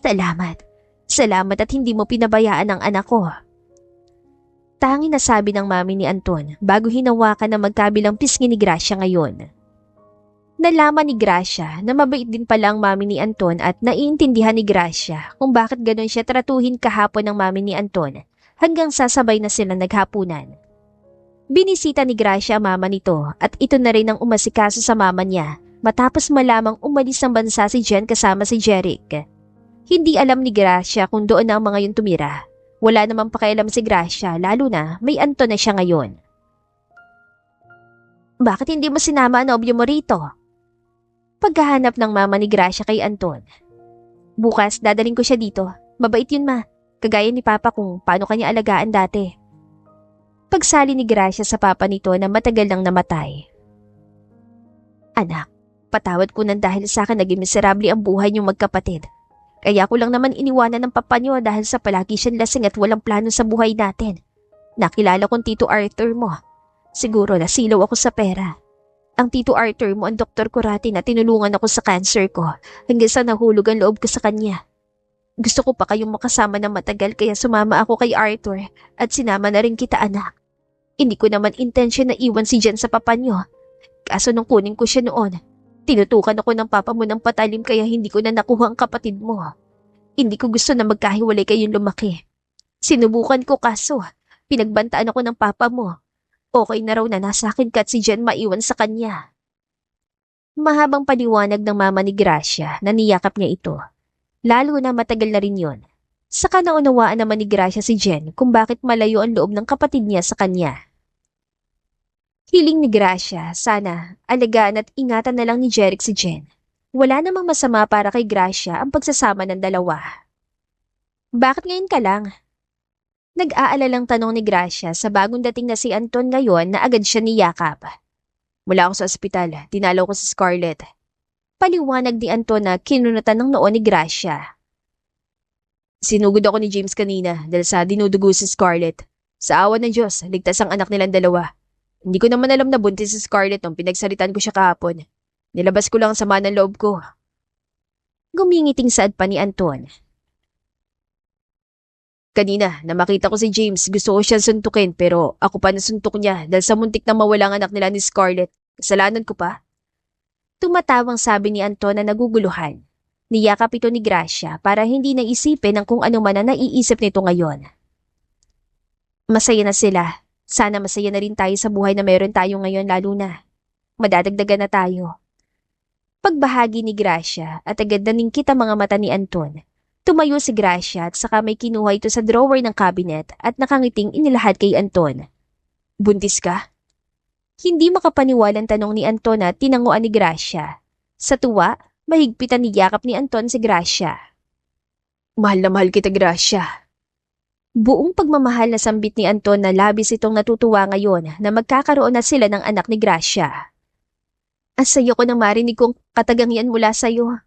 [SPEAKER 1] Salamat. Salamat at hindi mo pinabayaan ang anak ko. Tanging nasabi ng mami ni Anton bago hinawakan ng magkabilang pisngi ni Gracia ngayon. Nalaman ni Gracia na mabait din pala ang mami ni Anton at naiintindihan ni Gracia kung bakit ganon siya tratuhin kahapon ng mami ni Anton hanggang sasabay na sila naghapunan. Binisita ni Gracia ang mama nito at ito na rin ang umasikaso sa mama niya matapos malamang umalis ng bansa si Jen kasama si Jeric. Hindi alam ni Gracia kung doon na ang mga yun tumira. Wala namang pakialam si Gracia lalo na may Anton na siya ngayon. Bakit hindi mo sinama ang nobyo mo rito? Paghahanap ng mama ni Gracia kay Anton. Bukas dadaling ko siya dito. Mabait yun ma. Kagaya ni Papa kung paano kanya alagaan dati. Pagsali ni Gracia sa papa nito na matagal nang namatay. Anak, patawad ko nang dahil sa akin naging miserable ang buhay niyong magkapatid. Kaya ko lang naman iniwanan ng papa niyo dahil sa palagi siyang lasing at walang plano sa buhay natin. Nakilala kong Tito Arthur mo. Siguro nasilaw ako sa pera. Ang Tito Arthur mo ang Dr. Curati na tinulungan ako sa cancer ko hanggang sa nahulog ang loob ko sa kanya. Gusto ko pa kayong makasama na matagal kaya sumama ako kay Arthur at sinama na rin kita anak. Hindi ko naman intensyon na iwan si Jen sa papa niyo. Kaso nung kunin ko siya noon, tinutukan ako ng papa mo ng patalim kaya hindi ko na nakuha ang kapatid mo. Hindi ko gusto na magkahiwalay kayong lumaki. Sinubukan ko kaso, pinagbantaan ako ng papa mo. Okay na raw na nasa akin ka at si Jen maiwan sa kanya. Mahabang paliwanag ng mama ni Gracia na niyakap niya ito. Lalo na matagal na rin yon. Saka naunawaan naman ni Gracia si Jen kung bakit malayo ang loob ng kapatid niya sa kanya. Hiling ni Gracia, sana alagaan at ingatan na lang ni Jeric si Jen. Wala namang masama para kay Gracia ang pagsasama ng dalawa. Bakit ngayon ka lang? Nag-aalalang tanong ni Gracia sa bagong dating na si Anton ngayon na agad siya niyakap. Mula ako sa ospital, dinalaw ko si Scarlett. Paliwanag ni Anton na kinunatan ng noo ni Gracia. Sinugod ako ni James kanina dahil sa dinudugo si Scarlett. Sa awa ng Diyos, ligtas ang anak nilang dalawa. Hindi ko naman alam na buntis si Scarlett nung pinagsalitan ko siya kahapon. Nilabas ko lang ang sama ng loob ko. Gumingiting saad pa ni Anton. Kanina, na makita ko si James, gusto ko siyang suntukin pero ako pa nasuntok niya dahil sa muntik na mawala ang anak nila ni Scarlett. Kasalanan ko pa? Tumatawang sabi ni Anton na naguguluhan. Niyakap ito ni Gracia para hindi naisipin ang kung ano man na naiisip nito ngayon. Masaya na sila. Sana masaya na rin tayo sa buhay na meron tayo ngayon lalo na. Madadagdagan na tayo. Pagbahagi ni Gracia at agad na ningkit ang mga mata ni Anton. Tumayo si Gracia at saka may kinuha ito sa drawer ng cabinet at nakangiting inilahad kay Anton. Buntis ka? Hindi makapaniwalang tanong ni Anton at tinanguan ni Gracia. Sa tuwa, mahigpitan ni yakap ni Anton si Gracia. Mahal na mahal kita, Gracia. Buong pagmamahal na sambit ni Anton na labis itong natutuwa ngayon na magkakaroon na sila ng anak ni Gracia. Ang sayo ko nang marinig kong katagangian mula sa'yo.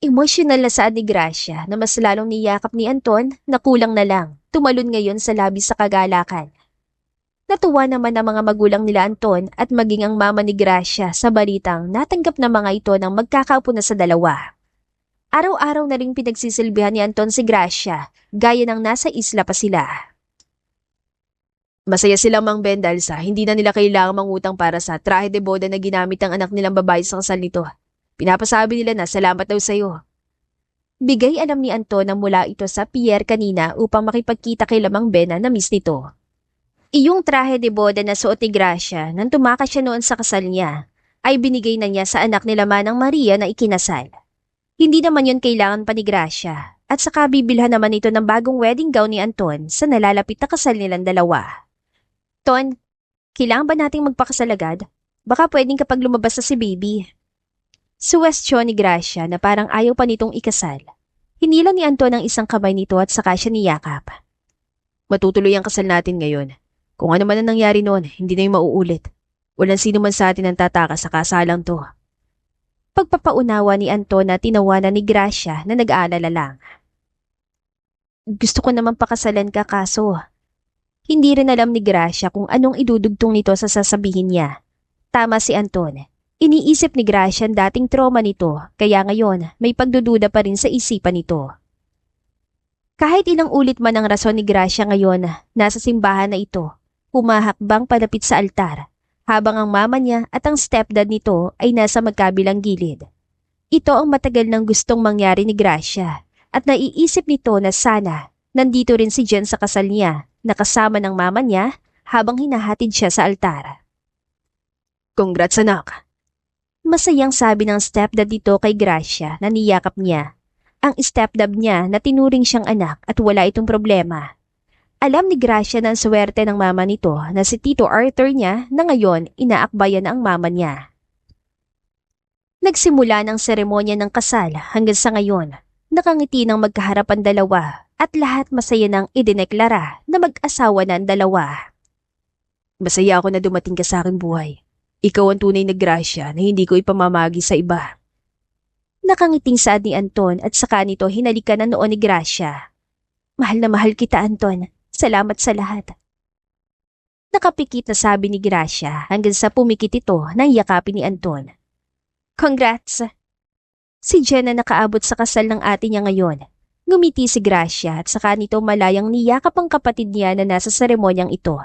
[SPEAKER 1] Emosyonal na saad ni Gracia na mas lalong niyakap ni Anton na kulang na lang, tumalon ngayon sa labis sa kagalakan. Natuwa naman ang mga magulang nila Anton at maging ang mama ni Gracia sa balitang natanggap na mga ito ng magkakaupo na sa dalawa. Araw-araw na ring pinagsisilbihan ni Anton si Gracia, gaya ng nasa isla pa sila. Masaya silang Mang Ben dahil sa hindi na nila kailangang mangutang para sa trahe de boda na ginamit ng anak nilang babae sa kasal nito. Pinapasabi nila na salamat daw sa'yo. Bigay alam ni Anton na mula ito sa Pierre kanina upang makipagkita kay Mang Ben na na-miss nito. Iyong trahe de boda na suot ni Gracia nang tumakas siya noon sa kasal niya, ay binigay na niya sa anak nila Manang Maria na ikinasal. Hindi naman yon kailangan pa ni Gracia at saka bibilhan naman ito ng bagong wedding gown ni Anton sa nalalapit na kasal nilang dalawa. Ton, kailangan ba nating magpakasal agad? Baka pwedeng kapag lumabas na si baby. Suwestyon ni Gracia na parang ayaw pa nitong ikasal. Hinila ni Anton ang isang kamay nito at saka siya niyakap. Matutuloy ang kasal natin ngayon. Kung ano man ang nangyari noon, hindi na yung mauulit. Walang sino man sa atin ang tataka sa kasalang to. Pagpapaunawa ni Anton na tinawanan ni Gracia na nag-aalala lang. Gusto ko naman pakasalan ka kaso. Hindi rin alam ni Gracia kung anong idudugtong nito sa sasabihin niya. Tama si Anton. Iniisip ni Gracia ang dating trauma nito kaya ngayon may pagdududa pa rin sa isipan nito. Kahit ilang ulit man ang rason ni Gracia ngayon, nasa simbahan na ito, humahakbang palapit sa altar, habang ang mama niya at ang stepdad nito ay nasa magkabilang gilid. Ito ang matagal nang gustong mangyari ni Gracia at naiisip nito na sana nandito rin si Jen sa kasal niya, nakasama ng mama niya habang hinahatid siya sa altar.
[SPEAKER 2] Congrats anak.
[SPEAKER 1] Masayang sabi ng stepdad nito kay Gracia na niyakap niya. Ang stepdad niya na tinuring siyang anak at wala itong problema. Alam ni Gracia na ang swerte ng mama nito na si Tito Arthur niya na ngayon inaakbayan ang mama niya. Nagsimula ng seremonya ng kasal hanggang sa ngayon. Nakangiti ng magkaharap ang dalawa at lahat masaya nang idineklara na mag-asawa na ang dalawa.
[SPEAKER 2] Masaya ako na dumating ka sa aking buhay. Ikaw ang tunay na Gracia na hindi ko ipamamagi sa iba.
[SPEAKER 1] Nakangiting saad ni Anton at saka nito hinalikan na noon ni Gracia. Mahal na mahal kita, Anton. Salamat sa lahat. Nakapikit na sabi ni Gracia hanggang sa pumikit ito nang yakapin ni Anton. Congrats! Si Jen na nakaabot sa kasal ng ate niya ngayon. Ngumiti si Gracia at saka nito malayang niyakap ang kapatid niya na nasa seremonyang ito.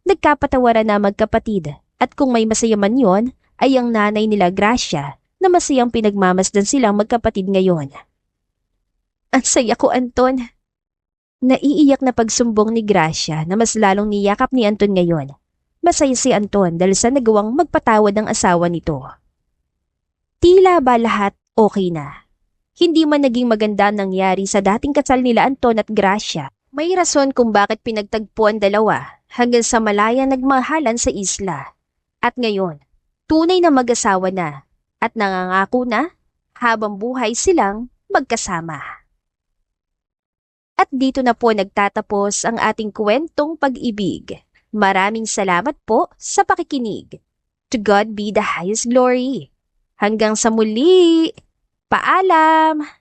[SPEAKER 1] Nagkapatawaran na magkapatid at kung may masaya man yon ay ang nanay nila Gracia na masayang pinagmamasdan silang magkapatid ngayon. Ang saya ko, Anton. Naiiyak na pagsumbong ni Gracia na mas lalong niyakap ni Anton ngayon. Masaya si Anton dahil sa nagawang magpatawad ng asawa nito. Tila ba lahat okay na? Hindi man naging maganda ang nangyari sa dating kasal nila Anton at Gracia. May rason kung bakit pinagtagpo ang dalawa hanggang sa malayang nagmahalan sa isla. At ngayon, tunay na mag-asawa na at nangangako na habang buhay silang magkasama. At dito na po nagtatapos ang ating kwentong pag-ibig. Maraming salamat po sa pakikinig. To God be the highest glory. Hanggang sa muli. Paalam!